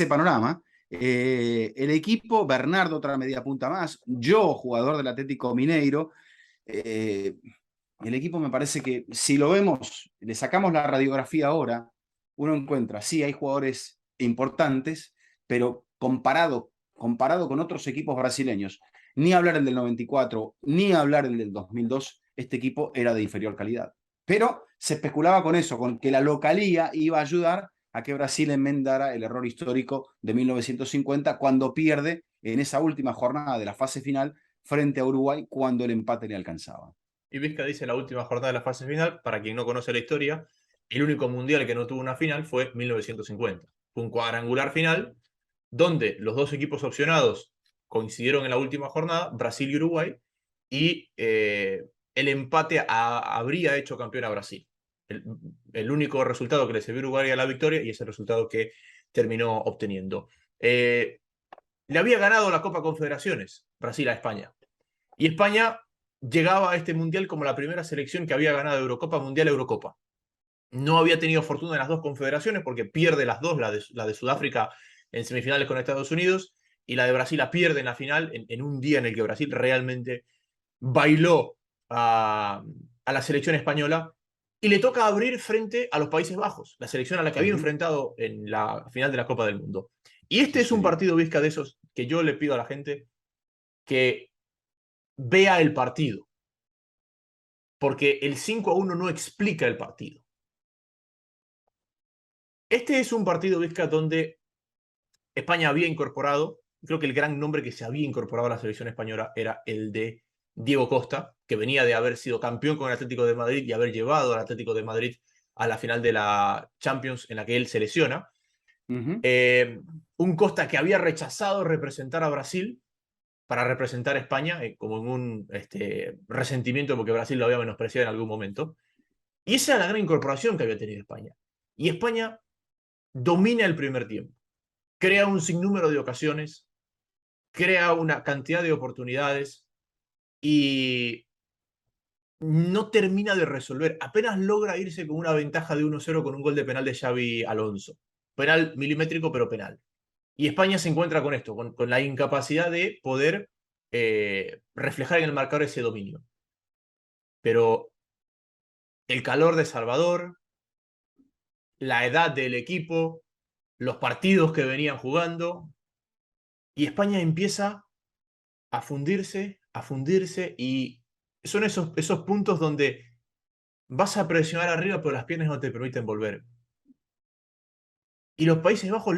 panorama, el equipo, Bernardo, otra mediapunta más, yo, jugador del Atlético Mineiro, eh, el equipo me parece que si lo vemos, le sacamos la radiografía ahora, uno encuentra, sí, hay jugadores importantes, pero comparado con otros equipos brasileños, ni hablar el del 94, ni hablar el del 2002, este equipo era de inferior calidad. Pero se especulaba con eso, con que la localía iba a ayudar a que Brasil enmendara el error histórico de 1950 cuando pierde en esa última jornada de la fase final frente a Uruguay cuando el empate le alcanzaba. Y Vizca dice la última jornada de la fase final, para quien no conoce la historia, el único mundial que no tuvo una final fue 1950. Fue un cuadrangular final donde los dos equipos opcionados coincidieron en la última jornada, Brasil y Uruguay, y el empate habría hecho campeón a Brasil. El único resultado que le sirvió a Uruguay a la victoria y ese resultado que terminó obteniendo. Le había ganado la Copa Confederaciones Brasil a España. Y España llegaba a este mundial como la primera selección que había ganado Eurocopa, Mundial, Eurocopa. No había tenido fortuna en las dos confederaciones porque pierde las dos, la de Sudáfrica en semifinales con Estados Unidos y la de Brasil la pierde en la final en un día en el que Brasil realmente bailó a la selección española y le toca abrir frente a los Países Bajos, la selección a la que había Uh-huh. enfrentado en la final de la Copa del Mundo. Y este Sí, es un señor. partido, Vizca, de esos que yo le pido a la gente que vea el partido, porque el 5-1 no explica el partido. Este es un partido, Vizca, donde España había incorporado, creo que el gran nombre que se había incorporado a la selección española era el de Diego Costa, que venía de haber sido campeón con el Atlético de Madrid y haber llevado al Atlético de Madrid a la final de la Champions en la que él se lesiona. Uh-huh. Un Costa que había rechazado representar a Brasil para representar a España, como en un resentimiento porque Brasil lo había menospreciado en algún momento. Y esa era la gran incorporación que había tenido España. Y España domina el primer tiempo, crea un sinnúmero de ocasiones, crea una cantidad de oportunidades y no termina de resolver. Apenas logra irse con una ventaja de 1-0 con un gol de penal de Xavi Alonso. Penal milimétrico, pero penal. Y España se encuentra con esto, con la incapacidad de poder reflejar en el marcador ese dominio. Pero el calor de Salvador, la edad del equipo, los partidos que venían jugando, y España empieza a fundirse, y son esos puntos donde vas a presionar arriba, pero las piernas no te permiten volver. Y los Países Bajos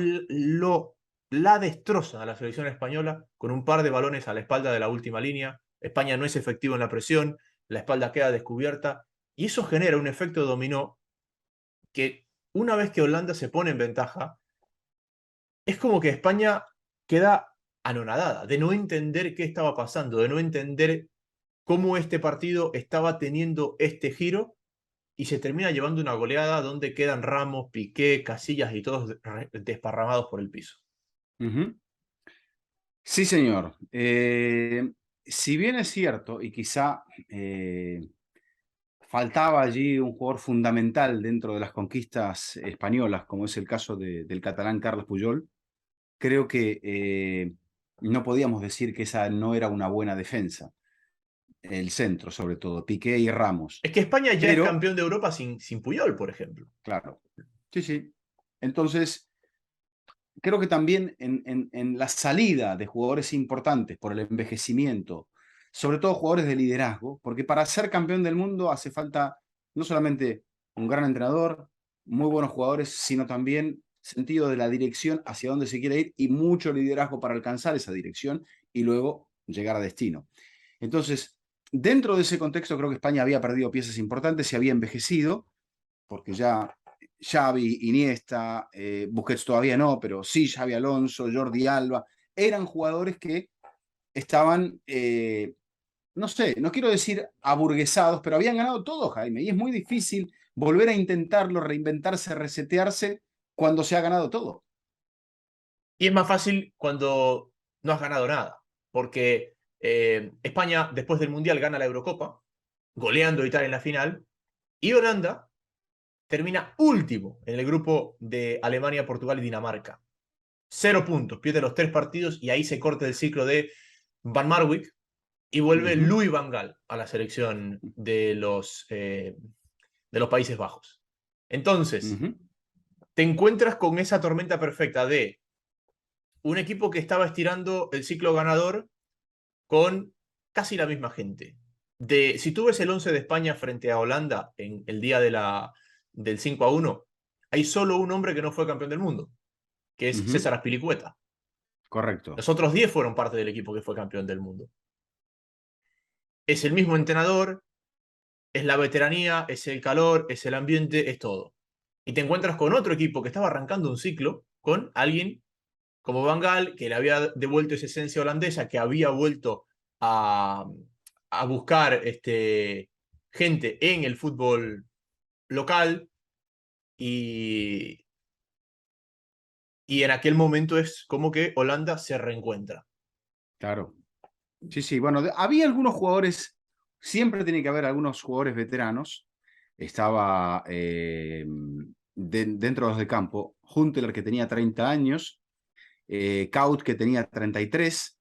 la destrozan a la selección española con un par de balones a la espalda de la última línea. España no es efectivo en la presión, la espalda queda descubierta, y eso genera un efecto dominó que una vez que Holanda se pone en ventaja, es como que España queda anonadada, de no entender qué estaba pasando, de no entender cómo este partido estaba teniendo este giro y se termina llevando una goleada donde quedan Ramos, Piqué, Casillas y todos desparramados por el piso. Uh-huh. Sí, señor. Si bien es cierto, y quizá faltaba allí un jugador fundamental dentro de las conquistas españolas, como es el caso del catalán Carlos Puyol, creo que no podíamos decir que esa no era una buena defensa. El centro, sobre todo, Piqué y Ramos. Es que España ya es Pero, campeón de Europa sin Puyol, por ejemplo. claro, sí, sí. Entonces, creo que también en la salida de jugadores importantes por el envejecimiento, sobre todo jugadores de liderazgo, porque para ser campeón del mundo hace falta no solamente un gran entrenador, muy buenos jugadores, sino también sentido de la dirección hacia dónde se quiere ir y mucho liderazgo para alcanzar esa dirección y luego llegar a destino. Entonces, dentro de ese contexto creo que España había perdido piezas importantes, se había envejecido, porque ya Xavi, Iniesta, Busquets todavía no, pero sí Xavi Alonso, Jordi Alba, eran jugadores que estaban, no sé, no quiero decir aburguesados, pero habían ganado todo, Jaime, y es muy difícil volver a intentarlo, reinventarse, resetearse cuando se ha ganado todo. Y es más fácil cuando no has ganado nada, porque España después del Mundial gana la Eurocopa, goleando a Italia en la final, y Holanda termina último en el grupo de Alemania, Portugal y Dinamarca. 0 puntos, pierde los 3 partidos y ahí se corta el ciclo de Van Marwijk y Uh vuelve -huh. Louis Van Gaal a la selección de los Países Bajos. Uh Entonces, -huh. te encuentras con esa tormenta perfecta de un equipo que estaba estirando el ciclo ganador con casi la misma gente. Si tú ves el 11 de España frente a Holanda en el día del 5-1, hay solo un hombre que no fue campeón del mundo, que Uh es -huh. César Azpilicueta. Correcto. Los otros 10 fueron parte del equipo que fue campeón del mundo. Es el mismo entrenador, es la veteranía, es el calor, es el ambiente, es todo. Y te encuentras con otro equipo que estaba arrancando un ciclo con alguien como Van Gaal, que le había devuelto esa esencia holandesa, que había vuelto a, a buscar gente en el fútbol local y, y en aquel momento es como que Holanda se reencuentra. Claro. Sí, sí. Bueno, había algunos jugadores, siempre tiene que haber algunos jugadores veteranos. Estaba dentro de los de campo, Huntelaar que tenía 30 años, Kaut que tenía 33,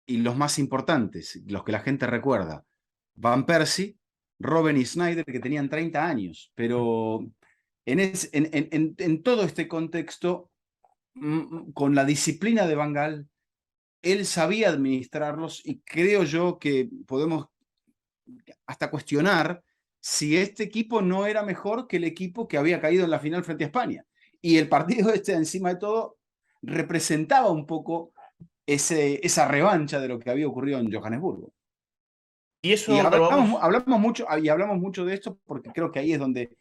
y los más importantes, los que la gente recuerda, Van Persie, Robben y Snyder que tenían 30 años. Pero en todo este contexto, con la disciplina de Van Gaal, él sabía administrarlos y creo yo que podemos hasta cuestionar si este equipo no era mejor que el equipo que había caído en la final frente a España. Y el partido este, encima de todo, representaba un poco esa revancha de lo que había ocurrido en Johannesburgo. Y Y eso no lo vamos. hablamos mucho de esto porque creo que ahí es donde,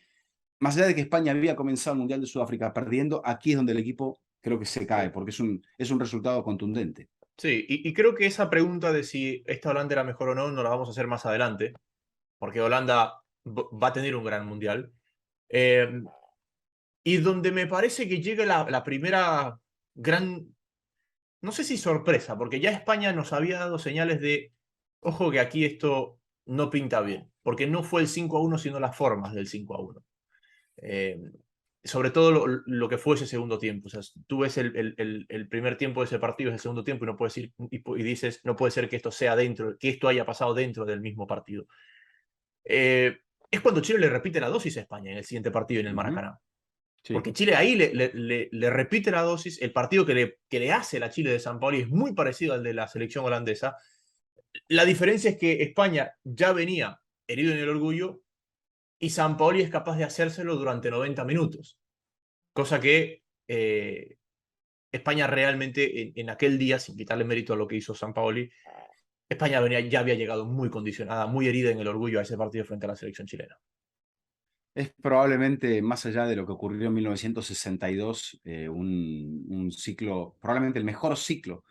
más allá de que España había comenzado el Mundial de Sudáfrica perdiendo, aquí es donde el equipo creo que se cae, porque es un resultado contundente. Sí, y creo que esa pregunta de si esta Holanda era mejor o no, no la vamos a hacer más adelante, porque Holanda va a tener un gran mundial. Eh, y donde me parece que llega la primera gran, no sé si sorpresa, porque ya España nos había dado señales de, ojo que aquí esto no pinta bien, porque no fue el 5-1, sino las formas del 5-1. Eh, sobre todo lo que fue ese segundo tiempo. O sea, tú ves el primer tiempo de ese partido, es el segundo tiempo, y no puedes ir y dices, no puede ser que esto sea dentro, que esto haya pasado dentro del mismo partido. Es cuando Chile le repite la dosis a España en el siguiente partido en el Uh -huh. Maracaná. Sí, Porque Chile ahí le repite la dosis. El partido que le hace la Chile de San Paoli es muy parecido al de la selección holandesa. La diferencia es que España ya venía herido en el orgullo y San Paoli es capaz de hacérselo durante 90 minutos. Cosa que España realmente en aquel día, sin quitarle mérito a lo que hizo San Paoli, España ya había llegado muy condicionada, muy herida en el orgullo a ese partido frente a la selección chilena. es probablemente, más allá de lo que ocurrió en 1962, un ciclo, probablemente el mejor ciclo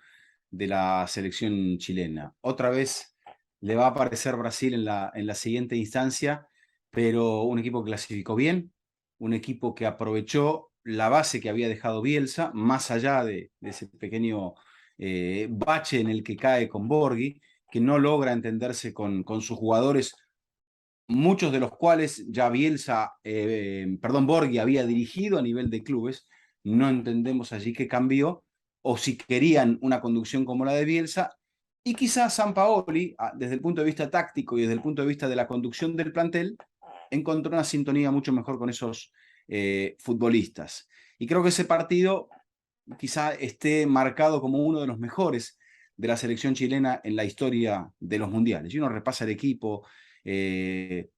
de la selección chilena. Otra vez le va a aparecer Brasil en la siguiente instancia, pero un equipo que clasificó bien, un equipo que aprovechó la base que había dejado Bielsa, más allá de ese pequeño bache en el que cae con Borghi, que no logra entenderse con sus jugadores, muchos de los cuales ya Borghi había dirigido a nivel de clubes. No entendemos allí qué cambió o si querían una conducción como la de Bielsa, y quizás Sampaoli, desde el punto de vista táctico y desde el punto de vista de la conducción del plantel, encontró una sintonía mucho mejor con esos futbolistas. Y creo que ese partido quizá esté marcado como uno de los mejores de la selección chilena en la historia de los mundiales. Y uno repasa el equipo,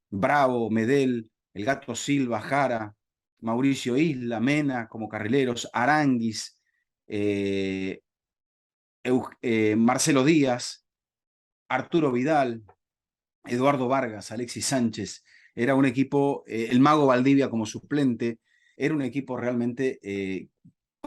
Bravo, Medel, el Gato Silva, Jara, Mauricio Isla, Mena como carrileros, Aranguis, Marcelo Díaz, Arturo Vidal, Eduardo Vargas, Alexis Sánchez. Era un equipo, el Mago Valdivia como suplente, era un equipo realmente,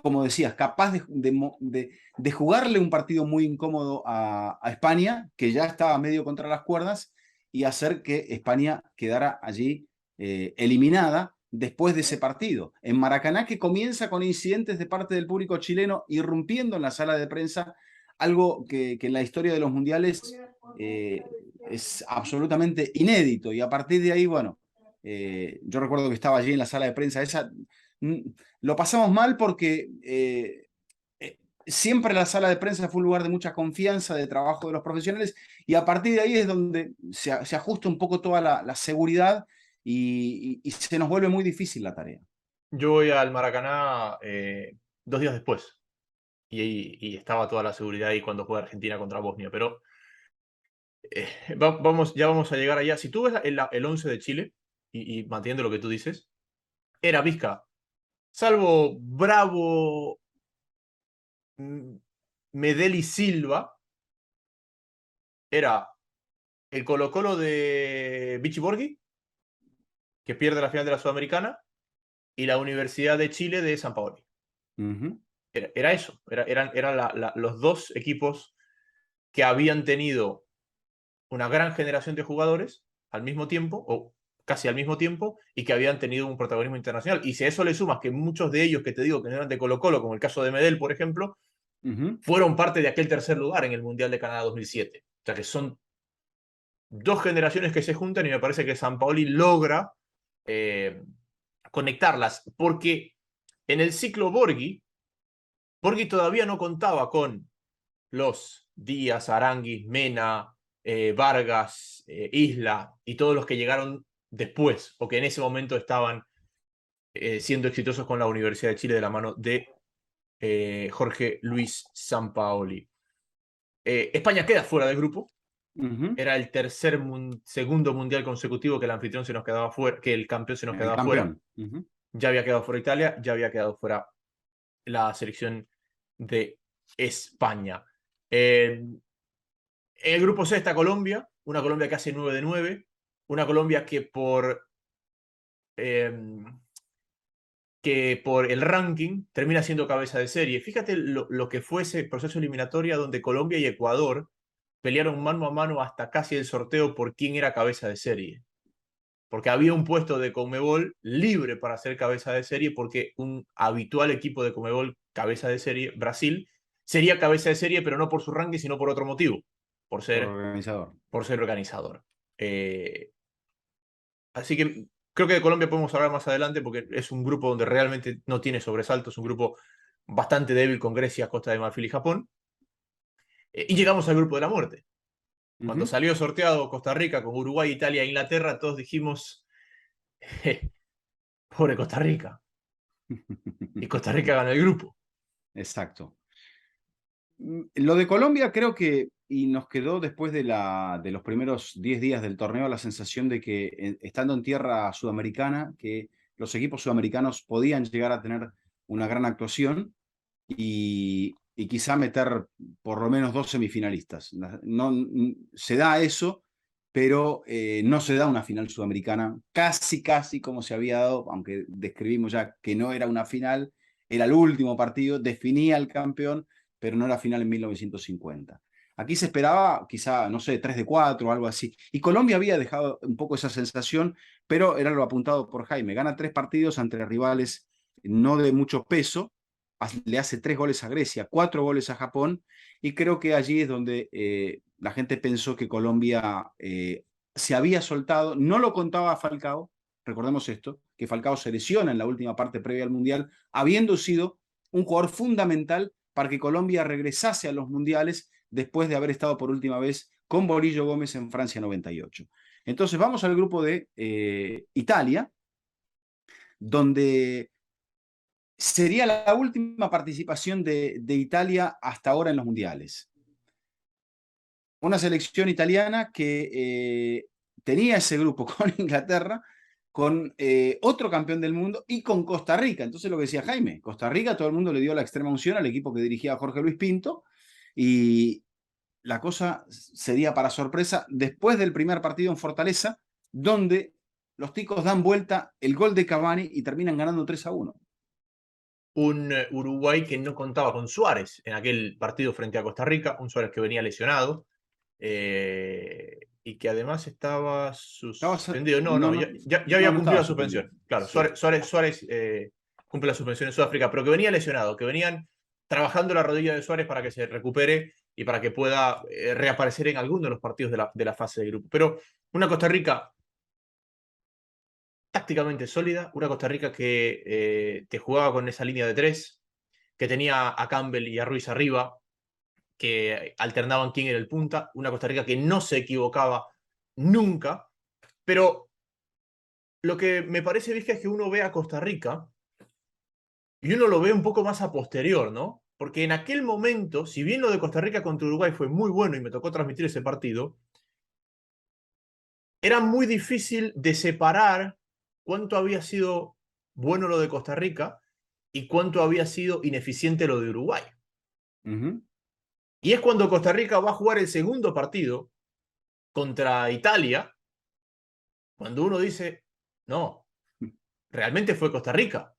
como decías, capaz de jugarle un partido muy incómodo a España, que ya estaba medio contra las cuerdas, y hacer que España quedara allí eliminada después de ese partido. En Maracaná, que comienza con incidentes de parte del público chileno irrumpiendo en la sala de prensa, algo que en la historia de los mundiales es absolutamente inédito. Y a partir de ahí, bueno, yo recuerdo que estaba allí en la sala de prensa esa. Lo pasamos mal porque siempre la sala de prensa fue un lugar de mucha confianza, de trabajo de los profesionales, y a partir de ahí es donde se ajusta un poco toda la seguridad y se nos vuelve muy difícil la tarea. Yo voy al Maracaná 2 días después y estaba toda la seguridad ahí cuando juega Argentina contra Bosnia, pero ya vamos a llegar allá. Si tú ves el 11 de Chile, y manteniendo lo que tú dices, era Vizca, salvo Bravo, Medel y Silva, era el Colo-Colo de Vichy Borghi, que pierde la final de la Sudamericana, y la Universidad de Chile de San Paoli. Era eso, eran los dos equipos que habían tenido una gran generación de jugadores al mismo tiempo, o casi al mismo tiempo, y que habían tenido un protagonismo internacional. Y si a eso le sumas que muchos de ellos que te digo que no eran de Colo-Colo, como el caso de Medel, por ejemplo, fueron parte de aquel tercer lugar en el Mundial de Canadá 2007. O sea que son dos generaciones que se juntan y me parece que Sampaoli logra conectarlas, porque en el ciclo Borghi todavía no contaba con los Díaz, Aranguis, Mena, Vargas, Isla y todos los que llegaron después o que en ese momento estaban siendo exitosos con la Universidad de Chile de la mano de Jorge Luis Sampaoli. España queda fuera del grupo. Era el segundo mundial consecutivo que el anfitrión se nos quedaba fuera, que el campeón se nos quedaba fuera. Ya había quedado fuera Italia, ya había quedado fuera la selección de España. En el grupo C está Colombia, una Colombia que hace 9 de 9, una Colombia que por el ranking termina siendo cabeza de serie. Fíjate lo que fue ese proceso eliminatorio donde Colombia y Ecuador pelearon mano a mano hasta casi el sorteo por quién era cabeza de serie. Porque había un puesto de Conmebol libre para ser cabeza de serie, porque un habitual equipo de Conmebol, cabeza de serie, Brasil, sería cabeza de serie, pero no por su ranking, sino por otro motivo, por ser organizador. Así que creo que de Colombia podemos hablar más adelante, porque es un grupo donde realmente no tiene sobresaltos, un grupo bastante débil con Grecia, Costa de Marfil y Japón. Y llegamos al grupo de la muerte. Cuando salió sorteado Costa Rica con Uruguay, Italia e Inglaterra, todos dijimos, pobre Costa Rica. Y Costa Rica ganó el grupo. Exacto. Lo de Colombia creo que, y nos quedó después de los primeros 10 días del torneo, la sensación de que estando en tierra sudamericana, que los equipos sudamericanos podían llegar a tener una gran actuación y quizá meter por lo menos 2 semifinalistas. No, se da eso, pero no se da una final sudamericana casi como se había dado, aunque describimos ya que no era una final, era el último partido, definía el campeón, pero no era final en 1950. Aquí se esperaba quizá, no sé, 3 de 4 o algo así. Y Colombia había dejado un poco esa sensación, pero era lo apuntado por Jaime. Gana 3 partidos entre rivales no de mucho peso, le hace 3 goles a Grecia, 4 goles a Japón, y creo que allí es donde la gente pensó que Colombia se había soltado, no lo contaba a Falcao, recordemos esto, que Falcao se lesiona en la última parte previa al Mundial, habiendo sido un jugador fundamental para que Colombia regresase a los mundiales después de haber estado por última vez con Borillo Gómez en Francia 98. Entonces vamos al grupo de Italia, donde sería la última participación de Italia hasta ahora en los mundiales. Una selección italiana que tenía ese grupo con Inglaterra, con otro campeón del mundo y con Costa Rica. Entonces lo que decía Jaime, Costa Rica, todo el mundo le dio la extrema unción al equipo que dirigía Jorge Luis Pinto, y la cosa sería para sorpresa después del primer partido en Fortaleza, donde los ticos dan vuelta el gol de Cavani y terminan ganando 3-1. Un Uruguay que no contaba con Suárez en aquel partido frente a Costa Rica, un Suárez que venía lesionado y que además estaba suspendido. Ya había cumplido la suspensión. Claro, sí. Suárez cumple la suspensión en Sudáfrica, pero que venía lesionado, que venían trabajando la rodilla de Suárez para que se recupere y para que pueda reaparecer en alguno de los partidos de la fase de grupo. Pero una Costa Rica tácticamente sólida, una Costa Rica que te jugaba con esa línea de tres, que tenía a Campbell y a Ruiz arriba, que alternaban quién era el punta, una Costa Rica que no se equivocaba nunca, pero lo que me parece, Vizca, es que uno ve a Costa Rica y uno lo ve un poco más a posterior, ¿no? Porque en aquel momento, si bien lo de Costa Rica contra Uruguay fue muy bueno y me tocó transmitir ese partido, era muy difícil de separar cuánto había sido bueno lo de Costa Rica y cuánto había sido ineficiente lo de Uruguay. Y es cuando Costa Rica va a jugar el segundo partido contra Italia, cuando uno dice, no, realmente fue Costa Rica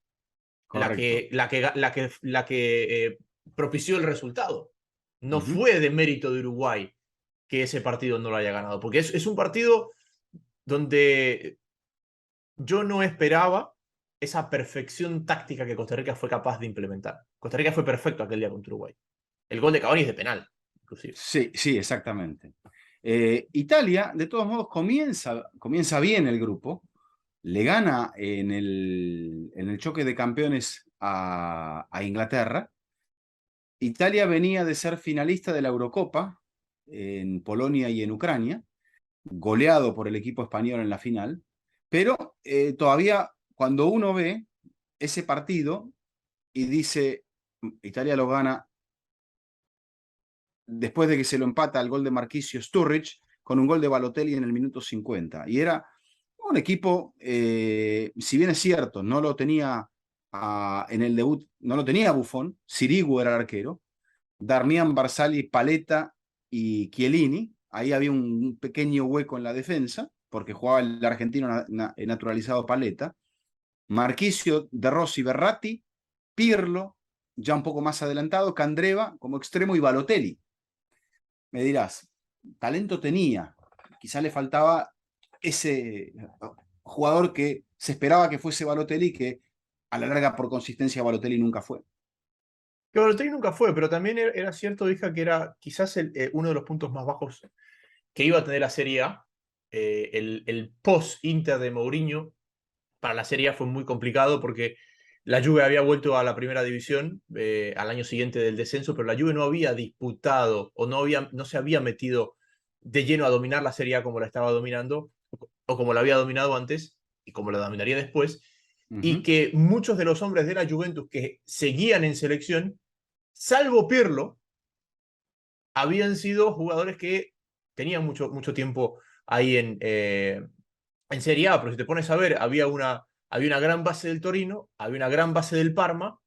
la que propició el resultado. No fue de mérito de Uruguay que ese partido no lo haya ganado, porque es un partido donde yo no esperaba esa perfección táctica que Costa Rica fue capaz de implementar. Costa Rica fue perfecto aquel día contra Uruguay. El gol de Cavani es de penal, inclusive. Sí, sí, exactamente. Italia, de todos modos, comienza bien el grupo, le gana en el choque de campeones a Inglaterra. Italia venía de ser finalista de la Eurocopa en Polonia y en Ucrania, goleado por el equipo español en la final, pero todavía cuando uno ve ese partido y dice, Italia lo gana después de que se lo empata el gol de Marquisio Sturridge con un gol de Balotelli en el minuto 50. Y era un equipo, si bien es cierto, no lo tenía en el debut, no lo tenía Buffon, Sirigu era el arquero, Darmian, Barzagli, Paletta y Chiellini. Ahí había un pequeño hueco en la defensa, porque jugaba el argentino naturalizado Paletta. Marquisio, De Rossi, Berratti, Pirlo, ya un poco más adelantado, Candreva como extremo y Balotelli. Me dirás, talento tenía, quizá le faltaba ese jugador que se esperaba que fuese Balotelli, que a la larga por consistencia Balotelli nunca fue. Que Balotelli nunca fue, pero también era cierto, hija, que era quizás uno de los puntos más bajos que iba a tener la Serie A. El post-Inter de Mourinho para la Serie A fue muy complicado porque la Juve había vuelto a la primera división al año siguiente del descenso, pero la Juve no había disputado o no se había metido de lleno a dominar la Serie A como la estaba dominando o como la había dominado antes y como la dominaría después. Y que muchos de los hombres de la Juventus que seguían en selección, salvo Pirlo, habían sido jugadores que tenían mucho tiempo ahí en Serie A, pero si te pones a ver, había una gran base del Torino, había una gran base del Parma,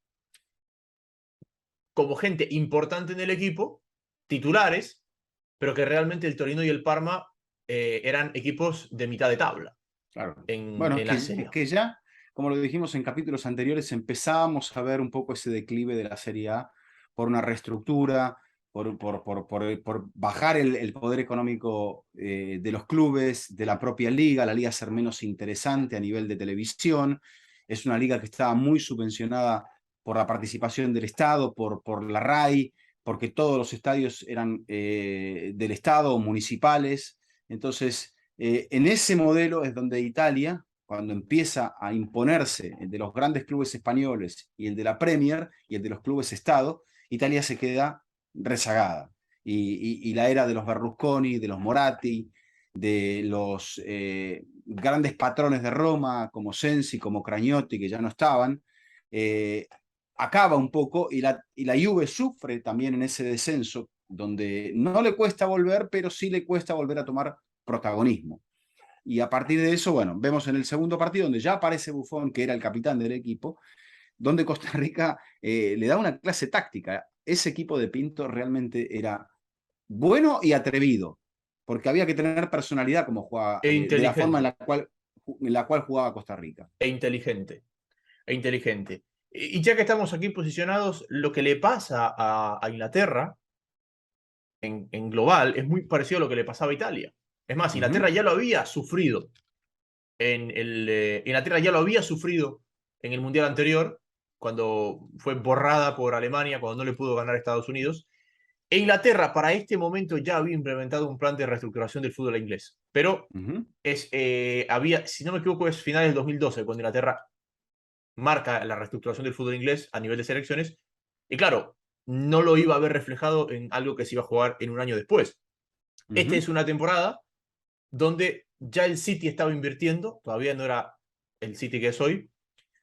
como gente importante en el equipo, titulares, pero que realmente el Torino y el Parma eran equipos de mitad de tabla. Claro. Bueno, en la Serie A. Que ya, como lo dijimos en capítulos anteriores, empezábamos a ver un poco ese declive de la Serie A por una reestructura, por bajar el poder económico de los clubes, de la propia liga, la liga ser menos interesante a nivel de televisión. Es una liga que estaba muy subvencionada por la participación del Estado, por la RAI, porque todos los estadios eran del Estado, municipales. Entonces, en ese modelo es donde Italia, cuando empieza a imponerse el de los grandes clubes españoles y el de la Premier y el de los clubes Estado, Italia se queda rezagada. Y la era de los Berlusconi, de los Moratti, de los grandes patrones de Roma, como Sensi, como Cragnotti, que ya no estaban, acaba un poco y la Juve sufre también en ese descenso, donde no le cuesta volver, pero sí le cuesta volver a tomar protagonismo. Y a partir de eso, bueno, vemos en el segundo partido, donde ya aparece Buffon, que era el capitán del equipo, donde Costa Rica le da una clase táctica. Ese equipo de Pinto realmente era bueno y atrevido, porque había que tener personalidad como jugaba, E de la forma inteligente, en la cual jugaba Costa Rica. e inteligente, e inteligente. Y ya que estamos aquí posicionados, lo que le pasa a Inglaterra en global es muy parecido a lo que le pasaba a Italia. Es más, Uh -huh, Inglaterra ya lo había sufrido Inglaterra ya lo había sufrido en el Mundial anterior, cuando fue borrada por Alemania, cuando no le pudo ganar a Estados Unidos. E Inglaterra para este momento ya había implementado un plan de reestructuración del fútbol inglés, pero uh -huh, había, si no me equivoco, es finales del 2012 cuando Inglaterra marca la reestructuración del fútbol inglés a nivel de selecciones, y claro, no lo iba a ver reflejado en algo que se iba a jugar en un año después. uh Esta -huh, es una temporada donde ya el City estaba invirtiendo, todavía no era el City que es hoy,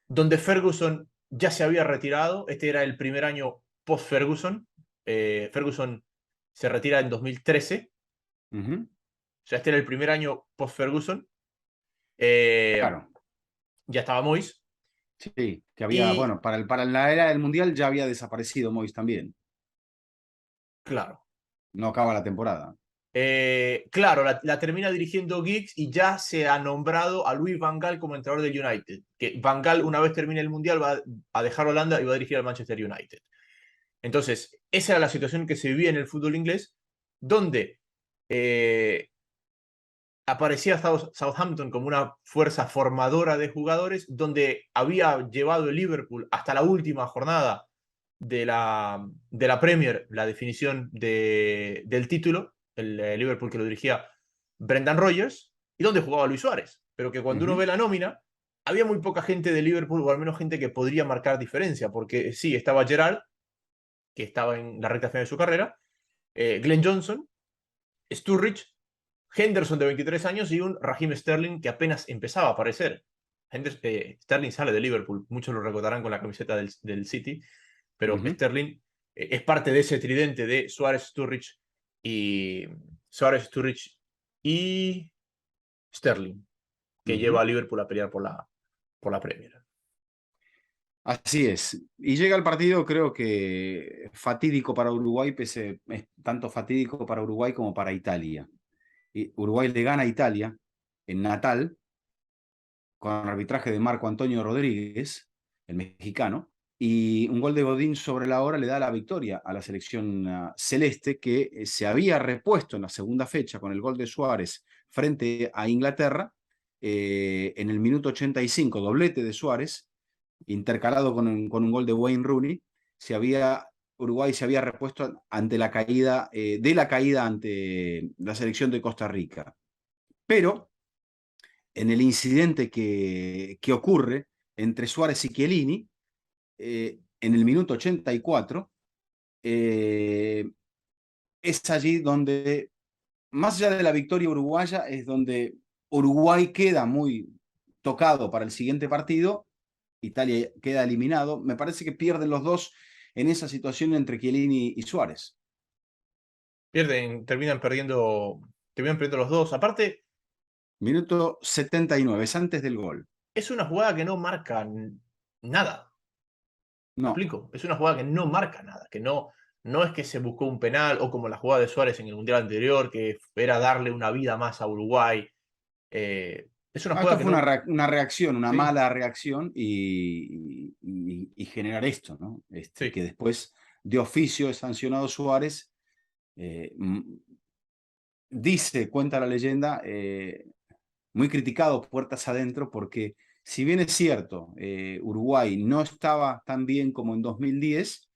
donde Ferguson ya se había retirado, este era el primer año post-Ferguson, Ferguson se retira en 2013, uh -huh. o sea, este era el primer año post-Ferguson, eh, Claro, ya estaba Moyes, sí, que había, y bueno, para la era del Mundial ya había desaparecido Mois también. claro, No acaba la temporada. claro, la termina dirigiendo Giggs y ya se ha nombrado a Louis Van Gaal como entrenador del United. Que Van Gaal, una vez termine el Mundial, va a dejar Holanda y va a dirigir al Manchester United. Entonces, esa era la situación que se vivía en el fútbol inglés, donde aparecía Southampton como una fuerza formadora de jugadores, donde había llevado el Liverpool hasta la última jornada de la Premier, la definición del título, el Liverpool que lo dirigía Brendan Rodgers, y donde jugaba Luis Suárez. Pero que Uh cuando uno -huh, ve la nómina, había muy poca gente de Liverpool, o al menos gente que podría marcar diferencia, porque sí, estaba Gerrard, que estaba en la recta final de su carrera, Glenn Johnson, Sturridge, Henderson de 23 años y un Raheem Sterling que apenas empezaba a aparecer. Sterling sale de Liverpool, muchos lo recordarán con la camiseta del City, uh pero -huh, Sterling es parte de ese tridente de Suárez, Sturridge y Suárez, Sturridge y Sterling, uh que -huh. lleva a Liverpool a pelear por la Premier. Así es. Y llega el partido, creo que fatídico para Uruguay, pese es tanto fatídico para Uruguay como para Italia. Y Uruguay le gana a Italia en Natal con arbitraje de Marco Antonio Rodríguez, el mexicano, y un gol de Godín sobre la hora le da la victoria a la selección celeste que se había repuesto en la segunda fecha con el gol de Suárez frente a Inglaterra en el minuto 85, doblete de Suárez, intercalado con un gol de Wayne Rooney, Uruguay se había repuesto ante la caída, de la caída ante la selección de Costa Rica. Pero en el incidente que ocurre entre Suárez y Chiellini, en el minuto 84, es allí donde, más allá de la victoria uruguaya, es donde Uruguay queda muy tocado para el siguiente partido, Italia queda eliminado. Me parece que pierden los dos en esa situación entre Chiellini y Suárez. Terminan perdiendo los dos. Aparte, Minuto 79, es antes del gol. es una jugada que no marca nada. ¿Me No, explico? Es una jugada que no marca nada, que no es que se buscó un penal o como la jugada de Suárez en el Mundial anterior, que era darle una vida más a Uruguay. Es una no, jugada esto que fue no... una reacción, una Sí, mala reacción y generar esto, ¿no? sí. Que después de oficio es sancionado Suárez. Dice, cuenta la leyenda, muy criticado puertas adentro porque si bien es cierto, Uruguay no estaba tan bien como en 2010,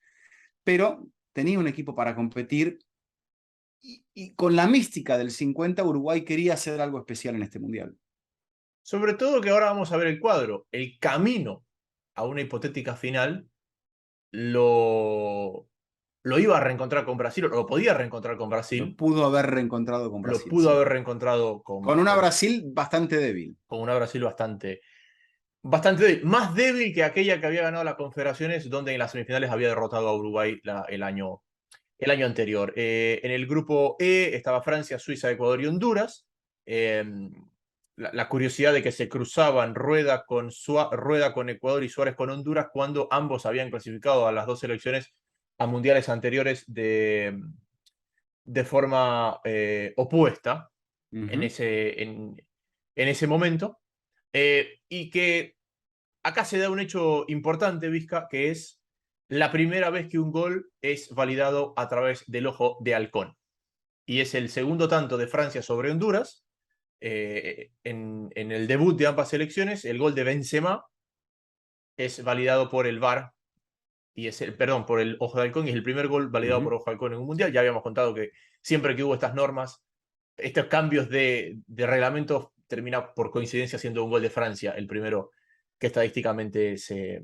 pero tenía un equipo para competir y con la mística del 50 Uruguay quería hacer algo especial en este mundial. Sobre todo que ahora vamos a ver el cuadro. El camino a una hipotética final lo, lo iba a reencontrar con Brasil, o lo podía reencontrar con Lo Brasil, pudo haber reencontrado con lo Brasil, pudo sí. haber reencontrado Con una Brasil bastante débil. con una Brasil bastante débil, más débil que aquella que había ganado las Confederaciones, donde en las semifinales había derrotado a Uruguay el año anterior. En el grupo E estaba Francia, Suiza, Ecuador y Honduras. Eh, la curiosidad de que se cruzaban Rueda con Ecuador y Suárez con Honduras cuando ambos habían clasificado a las dos selecciones a mundiales anteriores de forma opuesta en Ujú, en ese momento. Y que acá se da un hecho importante, Vizca, que es la primera vez que un gol es validado a través del ojo de halcón. Y es el segundo tanto de Francia sobre Honduras. En el debut de ambas selecciones, el gol de Benzema es validado por el VAR y es perdón, por el ojo de halcón, y es el primer gol validado por ujú. ojo de halcón en un mundial. Ya habíamos contado que siempre que hubo estas normas, estos cambios de reglamentos, termina por coincidencia siendo un gol de Francia, el primero que estadísticamente se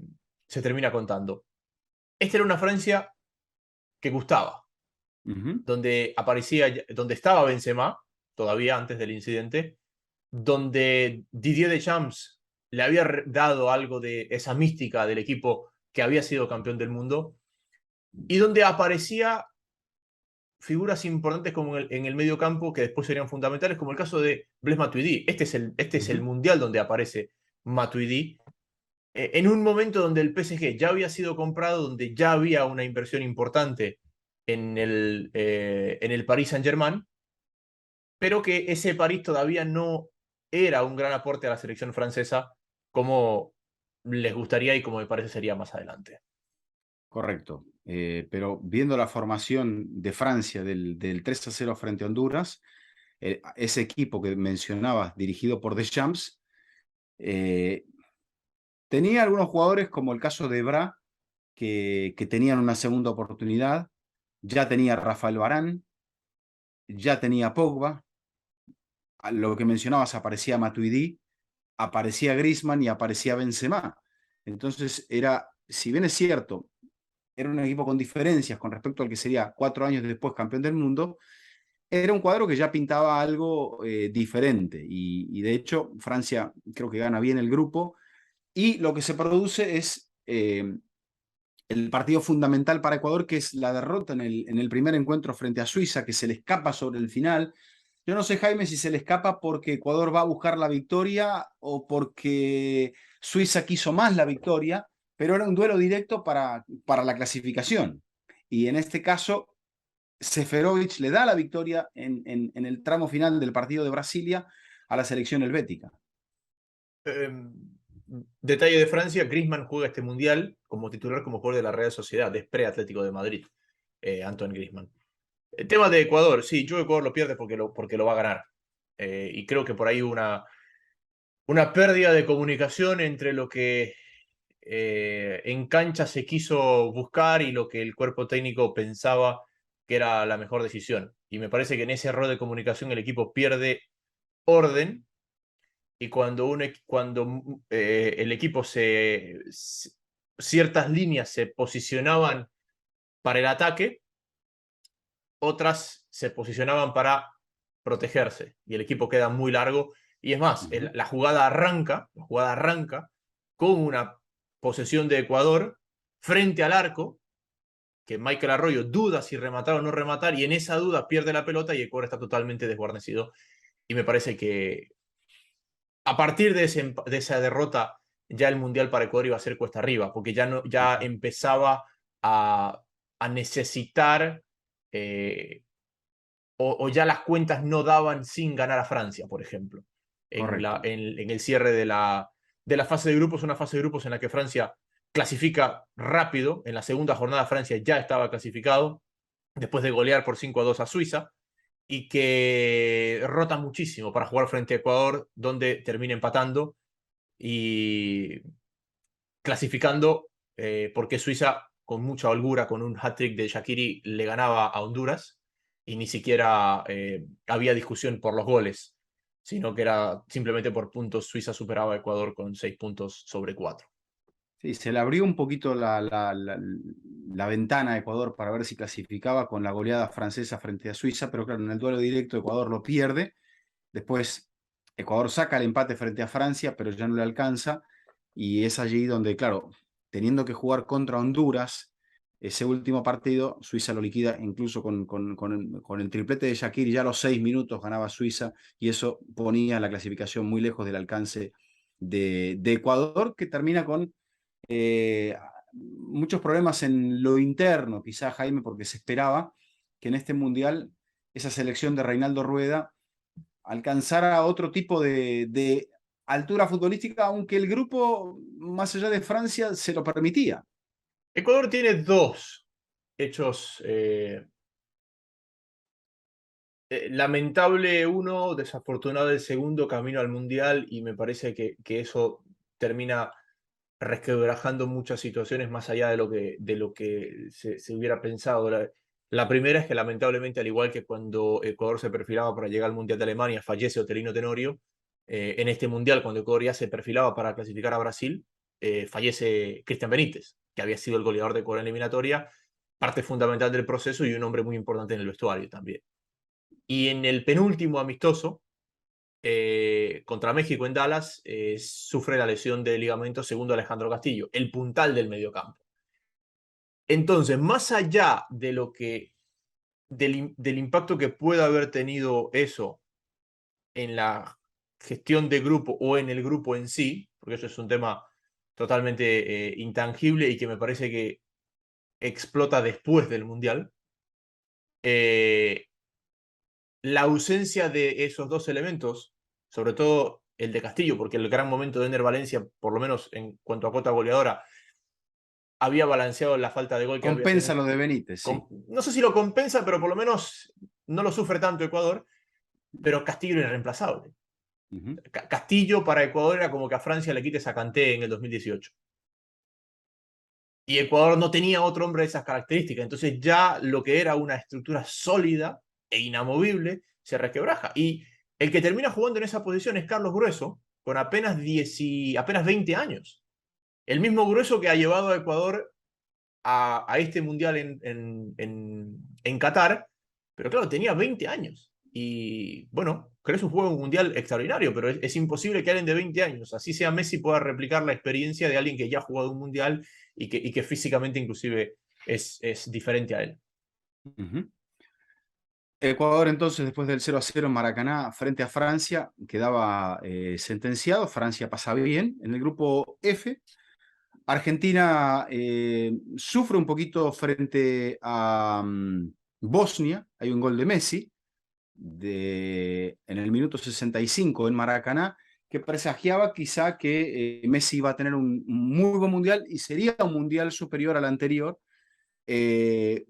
termina contando. Esta era una Francia que gustaba, Ujú, donde aparecía, donde estaba Benzema, todavía antes del incidente, donde Didier Deschamps le había dado algo de esa mística del equipo que había sido campeón del mundo, y donde aparecía figuras importantes como en el medio campo que después serían fundamentales, como el caso de Blaise Matuidi. Este es el ujú. mundial donde aparece Matuidi, en un momento donde el PSG ya había sido comprado, donde ya había una inversión importante en el Paris Saint-Germain, pero que ese París todavía no era un gran aporte a la selección francesa como les gustaría y como me parece sería más adelante. Correcto. Pero viendo la formación de Francia del 3-0 frente a Honduras, ese equipo que mencionabas, dirigido por Deschamps, eh, tenía algunos jugadores, como el caso de Bra, que tenían una segunda oportunidad. Ya tenía Rafael Varane, ya tenía Pogba. A lo que mencionabas, aparecía Matuidi, aparecía Griezmann y aparecía Benzema. Entonces, si bien es cierto, era un equipo con diferencias con respecto al que sería 4 años después campeón del mundo, era un cuadro que ya pintaba algo diferente. Y de hecho, Francia creo que gana bien el grupo. Y lo que se produce es el partido fundamental para Ecuador, que es la derrota en el primer encuentro frente a Suiza, que se le escapa sobre el final. Yo no sé, Jaime, si se le escapa porque Ecuador va a buscar la victoria o porque Suiza quiso más la victoria, pero era un duelo directo para la clasificación. Y en este caso, Seferovic le da la victoria en el tramo final del partido de Brasilia a la selección helvética. Eh, Detalle de Francia, Griezmann juega este mundial como titular, como jugador de la Real Sociedad, es pre-Atlético de Madrid, Antoine Griezmann. El tema de Ecuador, sí, yo Ecuador lo pierde porque lo va a ganar. Y creo que por ahí una pérdida de comunicación entre lo que en cancha se quiso buscar y lo que el cuerpo técnico pensaba que era la mejor decisión. Y me parece que en ese error de comunicación el equipo pierde orden, y cuando el equipo ciertas líneas se posicionaban para el ataque, otras se posicionaban para protegerse y el equipo queda muy largo. Y es más, Ujú. la jugada arranca con una posesión de Ecuador frente al arco, que Michael Arroyo duda si rematar o no rematar, y en esa duda pierde la pelota y Ecuador está totalmente desguarnecido. Y me parece que a partir de esa derrota, ya el Mundial para Ecuador iba a ser cuesta arriba, porque ya Ujú. empezaba a necesitar, o ya las cuentas no daban sin ganar a Francia, por ejemplo, Correcto. en el cierre de la fase de grupos, una fase de grupos en la que Francia clasifica rápido. En la segunda jornada Francia ya estaba clasificado, después de golear por 5-2 a Suiza, y que rota muchísimo para jugar frente a Ecuador, donde termina empatando y clasificando, porque Suiza, con mucha holgura, con un hat-trick de Shaqiri, le ganaba a Honduras, y ni siquiera había discusión por los goles, sino que era simplemente por puntos. Suiza superaba a Ecuador con 6 puntos sobre 4. Sí, se le abrió un poquito la ventana a Ecuador para ver si clasificaba con la goleada francesa frente a Suiza, pero claro, en el duelo directo Ecuador lo pierde. Después Ecuador saca el empate frente a Francia, pero ya no le alcanza. Y es allí donde, claro, teniendo que jugar contra Honduras, ese último partido, Suiza lo liquida incluso con el triplete de Shaqiri, ya a los 6 minutos ganaba Suiza y eso ponía la clasificación muy lejos del alcance de Ecuador, que termina con muchos problemas en lo interno, quizá Jaime, porque se esperaba que en este Mundial esa selección de Reinaldo Rueda alcanzara otro tipo de altura futbolística, aunque el grupo, más allá de Francia, se lo permitía. Ecuador tiene dos hechos, lamentable uno, desafortunado el segundo, camino al Mundial, y me parece que eso termina resquebrajando muchas situaciones más allá de lo que se hubiera pensado. La primera es que lamentablemente, al igual que cuando Ecuador se perfilaba para llegar al Mundial de Alemania, fallece Otelino Tenorio. En este Mundial, cuando Ecuador ya se perfilaba para clasificar a Brasil, fallece Cristian Benítez, que había sido el goleador de Ecuador en eliminatoria, parte fundamental del proceso y un hombre muy importante en el vestuario también. Y en el penúltimo amistoso, contra México en Dallas, sufre la lesión de ligamento segundo Alejandro Castillo, el puntal del mediocampo. Entonces, más allá de lo que, del impacto que pueda haber tenido eso en la gestión de grupo o en el grupo en sí, porque eso es un tema totalmente intangible y que me parece que explota después del Mundial, eh, la ausencia de esos dos elementos, sobre todo el de Castillo, porque el gran momento de Ener Valencia, por lo menos en cuanto a cuota goleadora, había balanceado la falta de gol que había Compensa tenido. lo de Benítez, sí. No sé si lo compensa, pero por lo menos no lo sufre tanto Ecuador, pero Castillo era irreemplazable. Uh -huh. Castillo para Ecuador era como que a Francia le quites a Kanté en el 2018. Y Ecuador no tenía otro hombre de esas características. Entonces ya lo que era una estructura sólida e inamovible se resquebraja. Y el que termina jugando en esa posición es Carlos Grueso, con apenas 20 años. El mismo Grueso que ha llevado a Ecuador a este mundial en Qatar, pero claro, tenía 20 años. Y bueno, creo que es un juego mundial extraordinario, pero es imposible que alguien de 20 años, así sea Messi, pueda replicar la experiencia de alguien que ya ha jugado un mundial y que físicamente inclusive es diferente a él. Uh -huh. Ecuador entonces, después del 0-0 en Maracaná frente a Francia, quedaba sentenciado. Francia pasaba bien. En el grupo F, Argentina sufre un poquito frente a Bosnia. Hay un gol de Messi en el minuto 65 en Maracaná, que presagiaba quizá que Messi iba a tener un muy buen mundial y sería un mundial superior al anterior. Eh,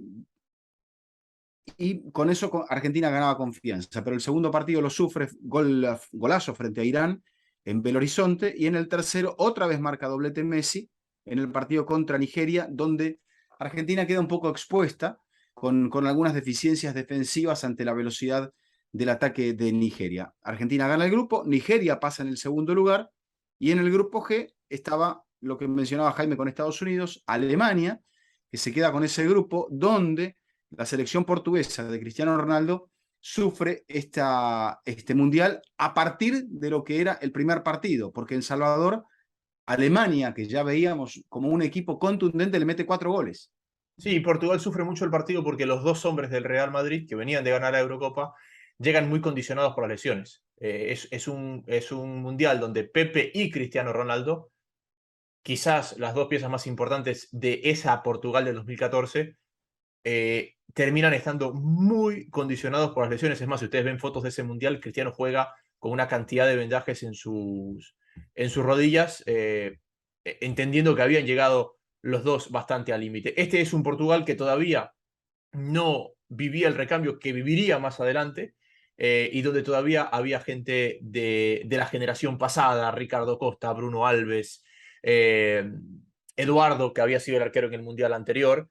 y con eso Argentina ganaba confianza, pero el segundo partido lo sufre, golazo frente a Irán en Belo Horizonte, y en el tercero otra vez marca doblete Messi en el partido contra Nigeria, donde Argentina queda un poco expuesta con algunas deficiencias defensivas ante la velocidad del ataque de Nigeria. Argentina gana el grupo, Nigeria pasa en el segundo lugar, y en el grupo G estaba lo que mencionaba Jaime con Estados Unidos, Alemania, que se queda con ese grupo, donde la selección portuguesa de Cristiano Ronaldo sufre este mundial a partir de lo que era el primer partido, porque en Salvador, Alemania, que ya veíamos como un equipo contundente, le mete 4 goles. Sí, Portugal sufre mucho el partido porque los dos hombres del Real Madrid, que venían de ganar la Eurocopa, llegan muy condicionados por las lesiones. Es un mundial donde Pepe y Cristiano Ronaldo, quizás las dos piezas más importantes de esa Portugal del 2014, terminan estando muy condicionados por las lesiones. Es más, si ustedes ven fotos de ese mundial, Cristiano juega con una cantidad de vendajes en sus rodillas, entendiendo que habían llegado los dos bastante al límite. Este es un Portugal que todavía no vivía el recambio que viviría más adelante, y donde todavía había gente de la generación pasada, Ricardo Costa, Bruno Alves, Eduardo, que había sido el arquero en el Mundial anterior,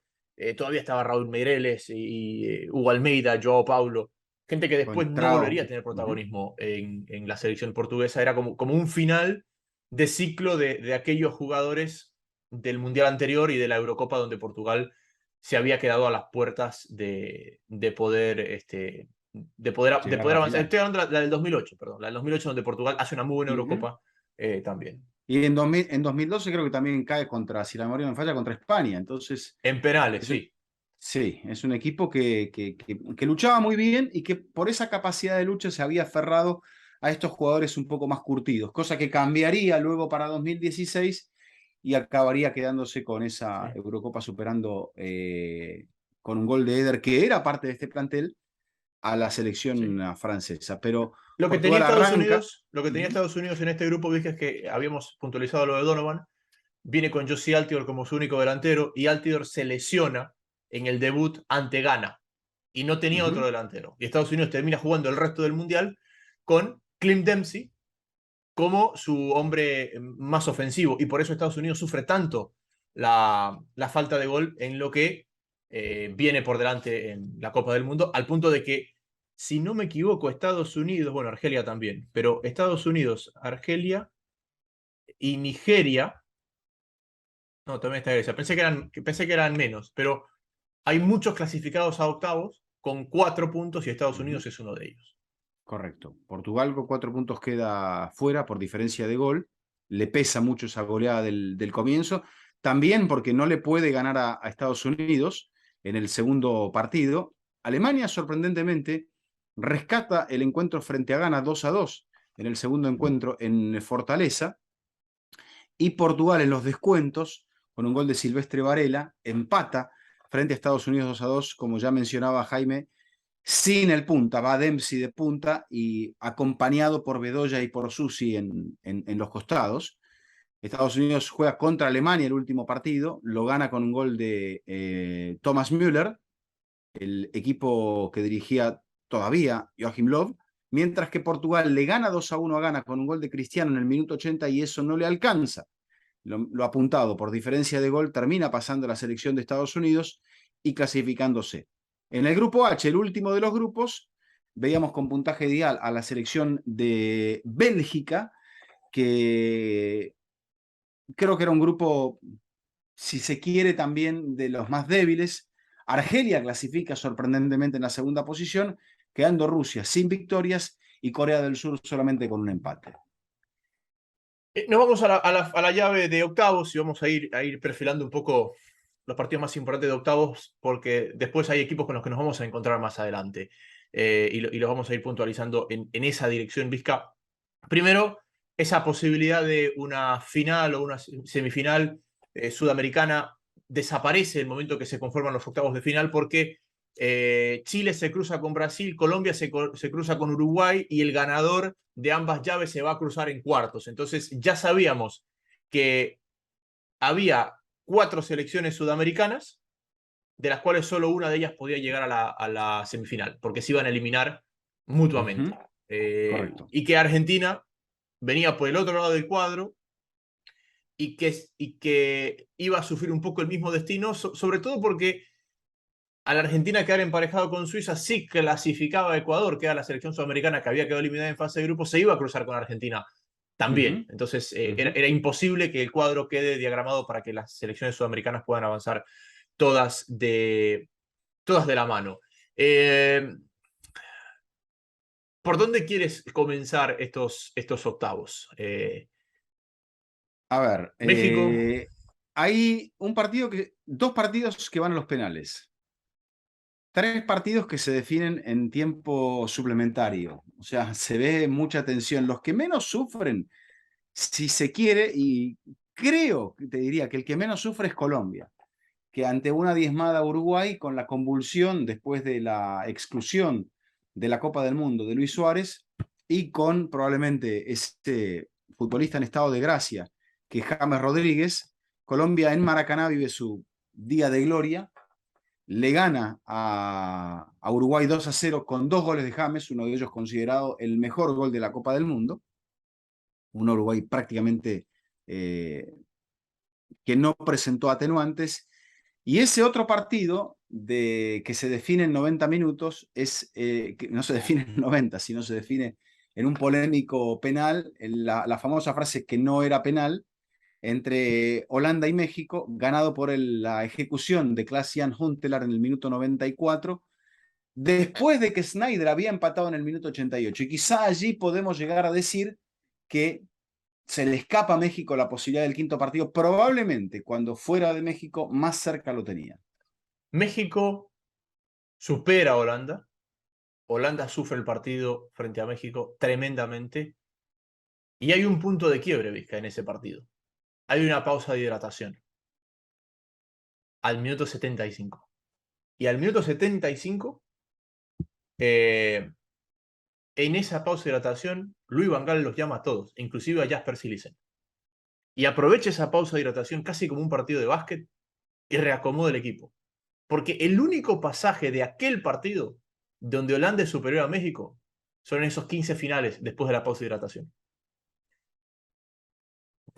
todavía estaba Raúl Meireles y Hugo Almeida, Joao Paulo, gente que después no Entrado. volvería a tener protagonismo en la selección portuguesa. Era como un final de ciclo de aquellos jugadores del Mundial anterior y de la Eurocopa, donde Portugal se había quedado a las puertas de poder, de Llegar a poder la avanzar. final. Estoy hablando de la del 2008, perdón, la del 2008, donde Portugal hace una muy buena Ujú. Eurocopa también. Y en 2012 creo que también cae contra, si la memoria no me falla, contra España. Entonces, En penales, es un, sí. sí, es un equipo que luchaba muy bien y que por esa capacidad de lucha se había aferrado a estos jugadores un poco más curtidos, cosa que cambiaría luego para 2016 y acabaría quedándose con esa Sí. Eurocopa superando con un gol de Eder, que era parte de este plantel, a la Sí. selección francesa. Pero Lo que tenía Portugal Estados arranca. Unidos, lo que tenía Ujú, Estados Unidos en este grupo, viste, es que habíamos puntualizado lo de Donovan, viene con Josie Altidore como su único delantero y Altidore se lesiona en el debut ante Ghana y no tenía otro ujú. delantero. Y Estados Unidos termina jugando el resto del Mundial con Clint Dempsey como su hombre más ofensivo y por eso Estados Unidos sufre tanto la falta de gol en lo que viene por delante en la Copa del Mundo, al punto de que, si no me equivoco, Estados Unidos, bueno, Argelia también, pero Estados Unidos, Argelia y Nigeria, no, también está Grecia, pensé que eran menos, pero hay muchos clasificados a octavos con 4 puntos y Estados Ujú. Unidos es uno de ellos. Correcto. Portugal con 4 puntos queda fuera por diferencia de gol. Le pesa mucho esa goleada del comienzo. También porque no le puede ganar a Estados Unidos en el segundo partido. Alemania, sorprendentemente, rescata el encuentro frente a Ghana 2-2 en el segundo encuentro en Fortaleza. Y Portugal en los descuentos, con un gol de Silvestre Varela, empata frente a Estados Unidos 2-2, como ya mencionaba Jaime, sin el punta, va Dempsey de punta y acompañado por Bedoya y por Susi en los costados. Estados Unidos juega contra Alemania el último partido, lo gana con un gol de Thomas Müller, el equipo que dirigía todavía Joachim Löw, mientras que Portugal le gana 2-1 a Ghana con un gol de Cristiano en el minuto 80 y eso no le alcanza. Lo apuntado por diferencia de gol termina pasando la selección de Estados Unidos y clasificándose. En el grupo H, el último de los grupos, veíamos con puntaje ideal a la selección de Bélgica, que creo que era un grupo, si se quiere, también de los más débiles. Argelia clasifica sorprendentemente en la segunda posición, quedando Rusia sin victorias y Corea del Sur solamente con un empate. Nos vamos a la llave de octavos y vamos a ir perfilando un poco los partidos más importantes de octavos, porque después hay equipos con los que nos vamos a encontrar más adelante y los vamos a ir puntualizando en esa dirección. Vizca, primero, esa posibilidad de una final o una semifinal sudamericana desaparece en el momento que se conforman los octavos de final, porque Chile se cruza con Brasil, Colombia se cruza con Uruguay y el ganador de ambas llaves se va a cruzar en cuartos. Entonces ya sabíamos que había 4 selecciones sudamericanas, de las cuales solo una de ellas podía llegar a la semifinal, porque se iban a eliminar Uh -huh. mutuamente. Correcto. Y que Argentina venía por el otro lado del cuadro y que iba a sufrir un poco el mismo destino, sobre todo porque a la Argentina quedar emparejado con Suiza, sí clasificaba a Ecuador, que era la selección sudamericana que había quedado eliminada en fase de grupo, se iba a cruzar con Argentina Uh también. -huh. Entonces Uh era, -huh. era imposible que el cuadro quede diagramado para que las selecciones sudamericanas puedan avanzar todas de la mano. ¿Por dónde quieres comenzar estos octavos? A ver, México. hay dos partidos que van a los penales. Tres partidos que se definen en tiempo suplementario. O sea, se ve mucha tensión. Los que menos sufren, si se quiere, y creo, te diría que el que menos sufre es Colombia, que ante una diezmada Uruguay, con la convulsión después de la exclusión de la Copa del Mundo de Luis Suárez y con probablemente este futbolista en estado de gracia, que es James Rodríguez, Colombia en Maracaná vive su día de gloria, le gana a Uruguay 2-0 con 2 goles de James, uno de ellos considerado el mejor gol de la Copa del Mundo, un Uruguay prácticamente que no presentó atenuantes. Y ese otro partido que se define en 90 minutos, que no se define en 90, sino se define en un polémico penal, la famosa frase que no era penal, entre Holanda y México, ganado por la ejecución de Klaas-Jan Huntelaar en el minuto 94, después de que Sneijder había empatado en el minuto 88. Y quizá allí podemos llegar a decir que se le escapa a México la posibilidad del quinto partido, probablemente cuando fuera de México más cerca lo tenía. México supera a Holanda. Holanda sufre el partido frente a México tremendamente. Y hay un punto de quiebre, Vizca, en ese partido. Hay una pausa de hidratación al minuto 75. Y al minuto 75, en esa pausa de hidratación, Luis Van Gaal los llama a todos, inclusive a Jasper Cillesen. Y aprovecha esa pausa de hidratación casi como un partido de básquet y reacomoda el equipo. Porque el único pasaje de aquel partido donde Holanda es superior a México son esos 15 finales después de la pausa de hidratación.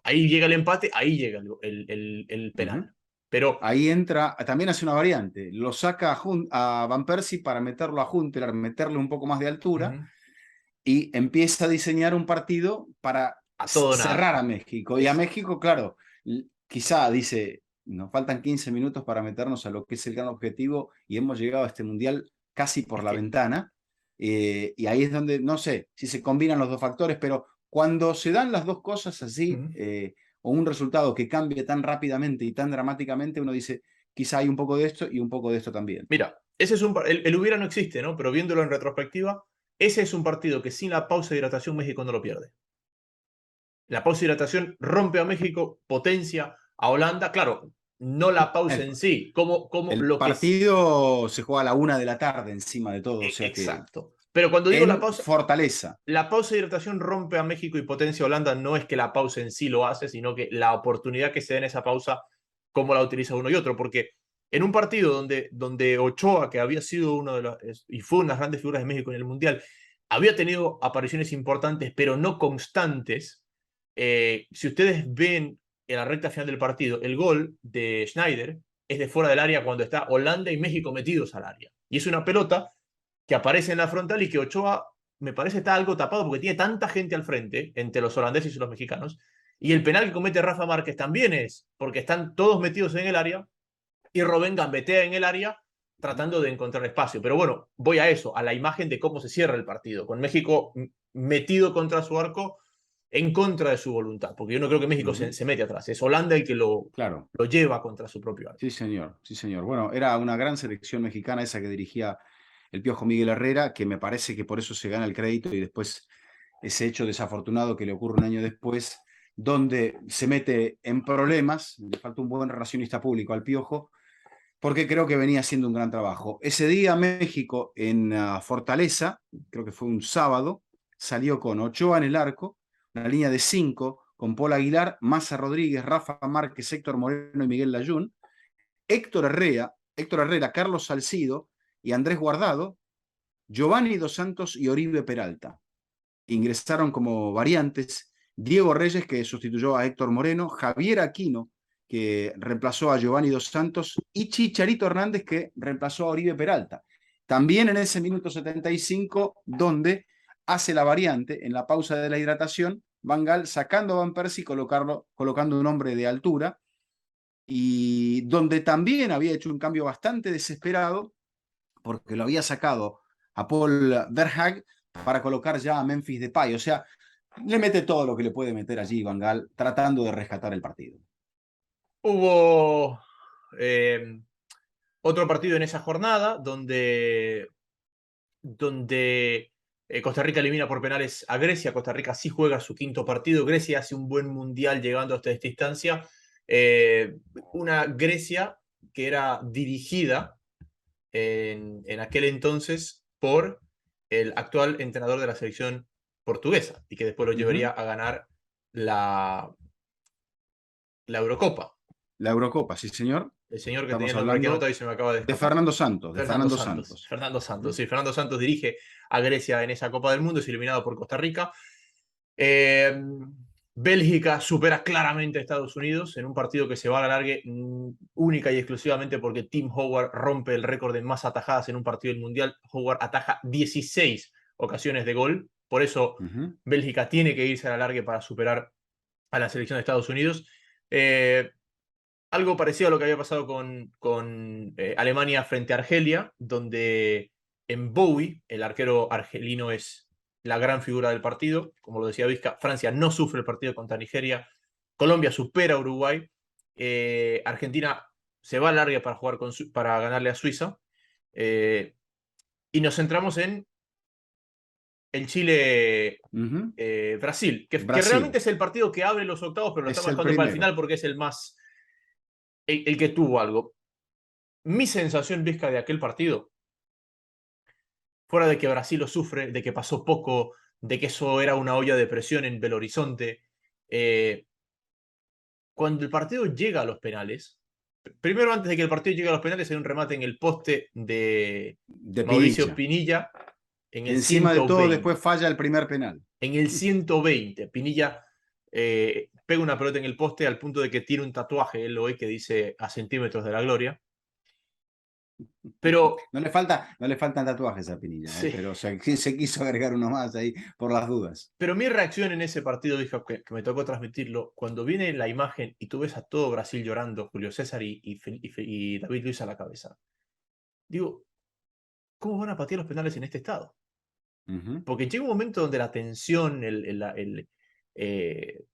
Ahí llega el empate, ahí llega el penal. Pero ahí entra, también hace una variante, lo saca a Van Persie para meterlo a Huntelaar, meterle un poco más de altura, y empieza a diseñar un partido para a todo cerrar nada. a México. Y a México, claro, quizá dice, nos faltan 15 minutos para meternos a lo que es el gran objetivo y hemos llegado a este mundial casi por la ventana. Y ahí es donde, no sé si se combinan los dos factores, pero cuando se dan las dos cosas así, o un resultado que cambie tan rápidamente y tan dramáticamente, uno dice, quizá hay un poco de esto y un poco de esto también. Mira, ese es el hubiera no existe, ¿no? Pero viéndolo en retrospectiva, ese es un partido que sin la pausa de hidratación México no lo pierde. La pausa de hidratación rompe a México, potencia a Holanda. Claro, no la pausa en sí, como El lo que es. partido se juega a la 1 de la tarde encima de todo, o sea que Exacto. Pero cuando digo en Fortaleza. la pausa de hidratación rompe a México y potencia a Holanda, no es que la pausa en sí lo hace, sino que la oportunidad que se da en esa pausa, cómo la utiliza uno y otro. Porque en un partido donde Ochoa, que había sido uno de los, y fue una de las grandes figuras de México en el Mundial, había tenido apariciones importantes, pero no constantes. Si ustedes ven en la recta final del partido, el gol de Sneijder es de fuera del área cuando está Holanda y México metidos al área. Y es una pelota que aparece en la frontal y que Ochoa me parece está algo tapado porque tiene tanta gente al frente entre los holandeses y los mexicanos. Y el penal que comete Rafa Márquez también es porque están todos metidos en el área y Robben gambetea en el área tratando de encontrar espacio. Pero bueno, voy a eso, a la imagen de cómo se cierra el partido, con México metido contra su arco en contra de su voluntad, porque yo no creo que México se mete atrás, es Holanda el que Claro. lo lleva contra su propio arco. Sí, señor, sí, señor. Bueno, era una gran selección mexicana esa que dirigía el Piojo Miguel Herrera, que me parece que por eso se gana el crédito y después ese hecho desafortunado que le ocurre un año después, donde se mete en problemas, le falta un buen relacionista público al Piojo, porque creo que venía haciendo un gran trabajo. Ese día México en Fortaleza, creo que fue un sábado, salió con Ochoa en el arco, una línea de 5 con Paul Aguilar, Maza Rodríguez, Rafa Márquez, Héctor Moreno y Miguel Layún, Héctor Herrera, Carlos Salcido y Andrés Guardado, Giovanni Dos Santos y Oribe Peralta. Ingresaron como variantes Diego Reyes, que sustituyó a Héctor Moreno, Javier Aquino, que reemplazó a Giovanni Dos Santos, y Chicharito Hernández, que reemplazó a Oribe Peralta. También en ese minuto 75, donde hace la variante en la pausa de la hidratación, Van Gaal sacando a Van Persie, colocando un hombre de altura, y donde también había hecho un cambio bastante desesperado, porque lo había sacado a Paul Verhaeghe para colocar ya a Memphis Depay. O sea, le mete todo lo que le puede meter allí Van Gaal, tratando de rescatar el partido. Hubo otro partido en esa jornada donde Costa Rica elimina por penales a Grecia. Costa Rica sí juega su quinto partido. Grecia hace un buen mundial llegando hasta esta instancia. Una Grecia que era dirigida en aquel entonces por el actual entrenador de la selección portuguesa y que después lo llevaría a ganar la Eurocopa. La Eurocopa, sí, señor. El señor que tenía Estamos el nombre aquí hablando anotado y se me acaba de de escapar. Fernando Santos. Fernando Santos. Fernando Santos, sí. Fernando Santos dirige a Grecia en esa Copa del Mundo, es eliminado por Costa Rica. Bélgica supera claramente a Estados Unidos en un partido que se va a la larga única y exclusivamente porque Tim Howard rompe el récord de más atajadas en un partido del Mundial. Howard ataja 16 ocasiones de gol. Por eso Bélgica tiene que irse a la larga para superar a la selección de Estados Unidos. Eh, Algo parecido a lo que había pasado con Alemania frente a Argelia, donde en Bowie, el arquero argelino es la gran figura del partido. Como lo decía Vizca, Francia no sufre el partido contra Nigeria, Colombia supera a Uruguay, Argentina se va a larga para, para ganarle a Suiza, y nos centramos en el Chile-Brasil, que realmente Brasil es el partido que abre los octavos, pero lo es estamos el dejando para el primero. final porque es el más, el que tuvo algo. Mi sensación, Vizca, de aquel partido, fuera de que Brasil lo sufre, de que pasó poco, de que eso era una olla de presión en Belo Horizonte, cuando el partido llega a los penales, primero antes de que el partido llegue a los penales hay un remate en el poste de De Mauricio Pinilla, Pinilla en que el encima de todo 120. después falla el primer penal. En el 120, Pinilla pega una pelota en el poste al punto de que tiene un tatuaje, él hoy, que dice a centímetros de la gloria. Pero No le faltan tatuajes a Pinilla, sí, pero se quiso agregar uno más ahí por las dudas. pero mi reacción en ese partido, dijo que me tocó transmitirlo, cuando viene la imagen y tú ves a todo Brasil llorando, Julio César y David Luiz a la cabeza, digo, ¿cómo van a patear los penales en este estado? Ujú. Porque llega un momento donde la tensión, eh,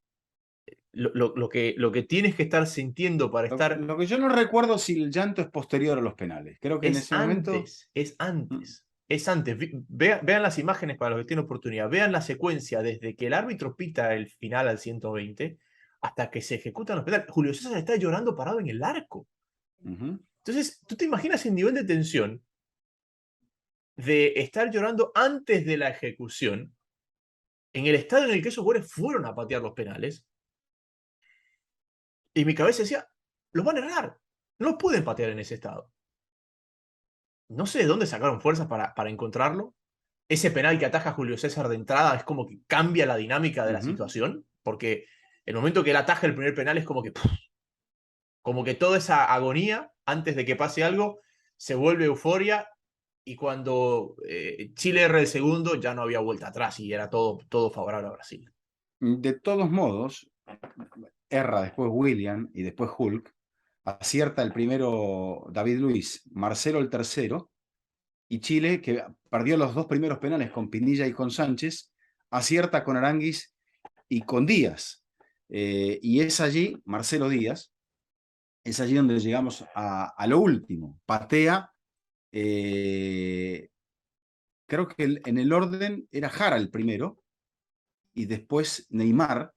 lo que tienes que estar sintiendo para estar Lo que yo no recuerdo si el llanto es posterior a los penales. Creo que en es ese momento. antes, es Mm, antes. Es antes. Vean las imágenes para los que tienen oportunidad. Vean la secuencia desde que el árbitro pita el final al 120 hasta que se ejecutan los penales. Julio César está llorando parado en el arco. ujú. Entonces, ¿tú te imaginas el nivel de tensión de estar llorando antes de la ejecución en el estado en el que esos jugadores fueron a patear los penales? Y mi cabeza decía, los van a errar. No los pueden patear en ese estado. No sé de dónde sacaron fuerzas para encontrarlo. Ese penal que ataja a Julio César de entrada es como que cambia la dinámica de la Ujú. situación, porque el momento que él ataja el primer penal es como que toda esa agonía antes de que pase algo se vuelve euforia, y cuando Chile erra el segundo ya no había vuelta atrás y era todo favorable a Brasil. De todos modos, erra después William y después Hulk. Acierta el primero David Luiz, Marcelo el tercero, y Chile, que perdió los dos primeros penales con Pinilla y con Sánchez, acierta con Aranguis y con Díaz. Y es allí, Marcelo Díaz, es allí donde llegamos a lo último. Patea, creo que en el orden era Jara el primero, y después Neymar,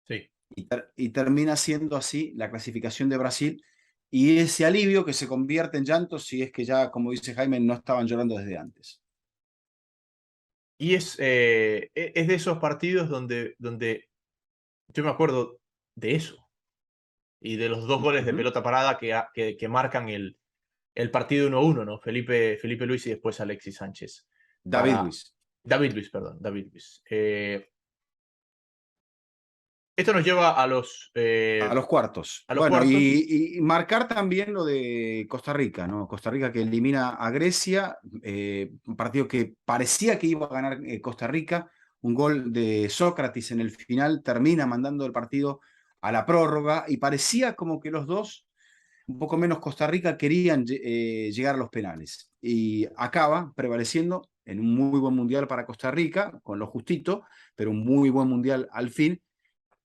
Sí. y termina siendo así la clasificación de Brasil y ese alivio que se convierte en llanto si es que ya, como dice Jaime, no estaban llorando desde antes. Y es de esos partidos donde yo me acuerdo de eso y de los dos Uh goles de -huh. pelota parada que marcan el partido 1-1, ¿no? Felipe Luis y después Alexis Sánchez. David Para Luis. David Luis, perdón, David Luis. Esto nos lleva A los cuartos. a los Bueno, cuartos. y marcar también lo de Costa Rica, ¿no? Costa Rica que elimina a Grecia, un partido que parecía que iba a ganar Costa Rica, un gol de Sócrates en el final termina mandando el partido a la prórroga y parecía como que los dos, un poco menos Costa Rica, querían llegar a los penales. Y acaba prevaleciendo en un muy buen mundial para Costa Rica, con lo justito, pero un muy buen mundial al fin.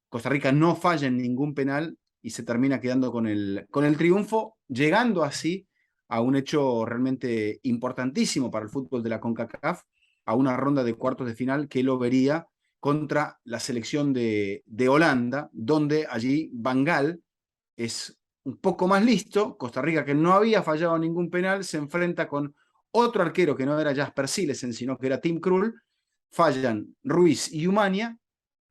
Costa Rica no falla en ningún penal y se termina quedando con el triunfo, llegando así a un hecho realmente importantísimo para el fútbol de la CONCACAF, a una ronda de cuartos de final que lo vería contra la selección de Holanda, donde allí Van Gaal es un poco más listo. Costa Rica, que no había fallado ningún penal, se enfrenta con otro arquero que no era Jasper Silesen, sino que era Tim Krul. Fallan Ruiz y Umania.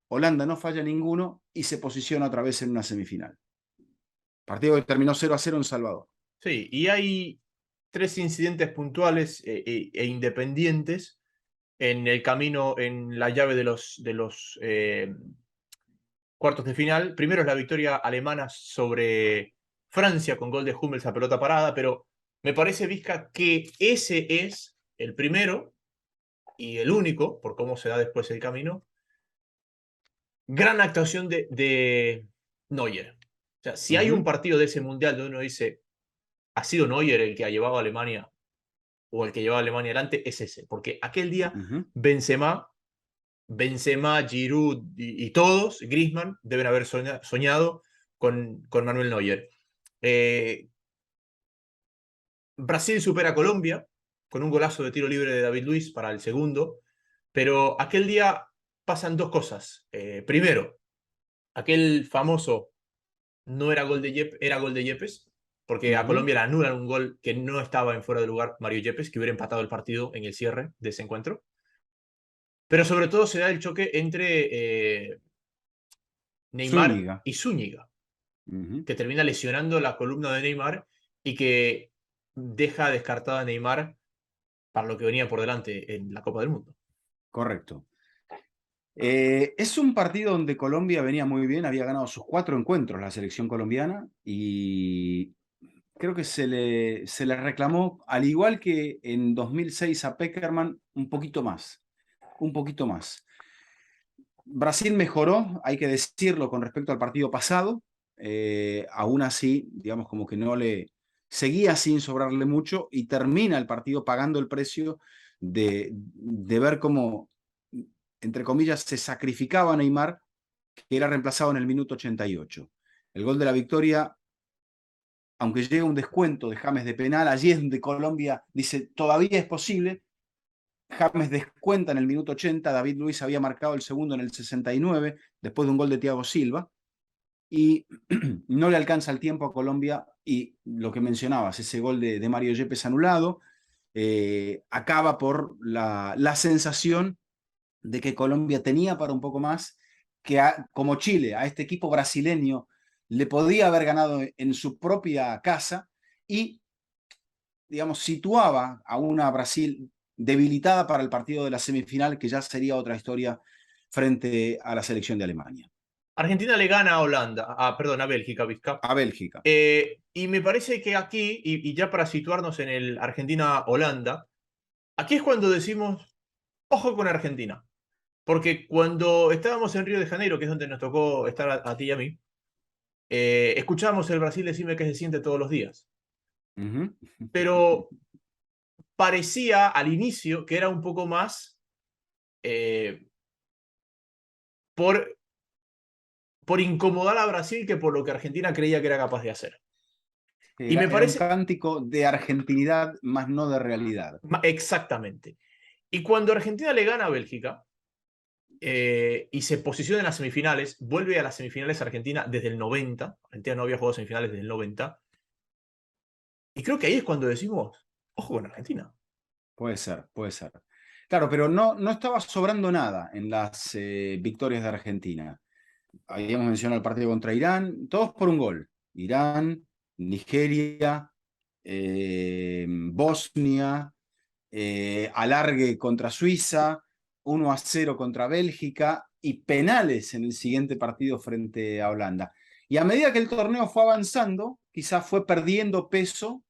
Holanda no falla ninguno y se posiciona otra vez en una semifinal. Partido que terminó 0-0 en Salvador. Sí, y hay tres incidentes puntuales e independientes en el camino, en la llave de los cuartos de final. Primero es la victoria alemana sobre Francia con gol de Hummels a pelota parada, pero me parece, Vizca, que ese es el primero y el único, por cómo se da después el camino, gran actuación de Neuer. sea, si hay un partido de ese mundial donde uno dice, ha sido Neuer el que ha llevado a Alemania o el que llevaba a Alemania adelante, es ese. Porque aquel día Ujú. Benzema, Giroud y todos, Griezmann, deben haber soñado con Manuel Neuer. Eh, Brasil supera a Colombia con un golazo de tiro libre de David Luiz para el segundo, pero aquel día pasan dos cosas. Primero, aquel famoso no era gol de era gol de Yepes, porque a Ujú. Colombia le anulan un gol que no estaba en fuera de lugar Mario Yepes, que hubiera empatado el partido en el cierre de ese encuentro. Pero sobre todo se da el choque entre Neymar Zúñiga. y Zúñiga, Ujú. que termina lesionando la columna de Neymar y que deja descartada a Neymar para lo que venía por delante en la Copa del Mundo. Correcto. Es un partido donde Colombia venía muy bien, había ganado sus 4 encuentros la selección colombiana y creo que se le reclamó, al igual que en 2006 a Peckerman, un poquito más, un poquito más. Brasil mejoró, hay que decirlo, con respecto al partido pasado. Aún así, digamos, como que no le seguía sin sobrarle mucho y termina el partido pagando el precio de ver cómo, entre comillas, se sacrificaba a Neymar, que era reemplazado en el minuto 88. El gol de la victoria, aunque llega un descuento de James de penal, allí es donde Colombia dice, todavía es posible. James descuenta en el minuto 80, David Luiz había marcado el segundo en el 69, después de un gol de Thiago Silva, y no le alcanza el tiempo a Colombia, y lo que mencionabas, ese gol de Mario Yepes anulado, acaba por la sensación de que Colombia tenía para un poco más, que como Chile, a este equipo brasileño le podía haber ganado en su propia casa y, digamos, situaba a una Brasil debilitada para el partido de la semifinal, que ya sería otra historia frente a la selección de Alemania. Argentina le gana a Holanda, perdón, a Bélgica, Vizca. A Bélgica. Y me parece que aquí, y ya para situarnos en el Argentina-Holanda, aquí es cuando decimos, ojo con Argentina. Porque cuando estábamos en Río de Janeiro, que es donde nos tocó estar a ti y a mí, escuchábamos el Brasil decirme que se siente todos los días. Uh -huh. Pero parecía al inicio que era un poco más eh, por, por incomodar a Brasil que por lo que Argentina creía que era capaz de hacer. Y me Era un parece cántico de argentinidad, más no de realidad. exactamente. Y cuando Argentina le gana a Bélgica y se posiciona en las semifinales, vuelve a las semifinales Argentina desde el 90. Argentina no había jugado semifinales desde el 90. Y creo que ahí es cuando decimos, ojo con Argentina. Puede ser, puede ser. Claro, pero no estaba sobrando nada en las victorias de Argentina. Habíamos mencionado el partido contra Irán, todos por un gol. Irán, Nigeria, Bosnia, alargue contra Suiza, 1-0 contra Bélgica y penales en el siguiente partido frente a Holanda. Y a medida que el torneo fue avanzando, quizás fue perdiendo peso,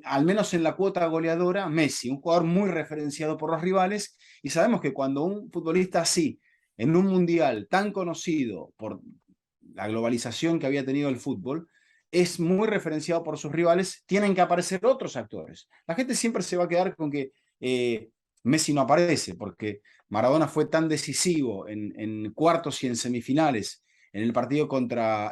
al menos en la cuota goleadora, Messi, un jugador muy referenciado por los rivales, y sabemos que cuando un futbolista así, en un mundial tan conocido por la globalización que había tenido el fútbol, es muy referenciado por sus rivales, tienen que aparecer otros actores. La gente siempre se va a quedar con que Messi no aparece, porque Maradona fue tan decisivo en cuartos y en semifinales, en el partido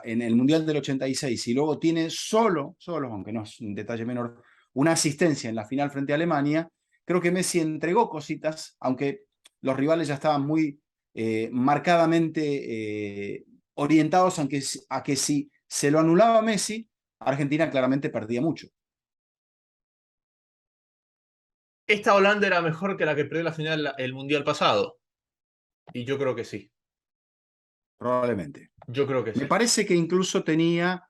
en el Mundial del 86, y luego tiene solo, aunque no es un detalle menor, una asistencia en la final frente a Alemania. Creo que Messi entregó cositas, aunque los rivales ya estaban muy marcadamente orientados a que si se lo anulaba a Messi, Argentina claramente perdía mucho. Esta Holanda era mejor que la que perdió la final el Mundial pasado. Y yo creo que sí. Probablemente. Yo creo que Me sí. parece que incluso tenía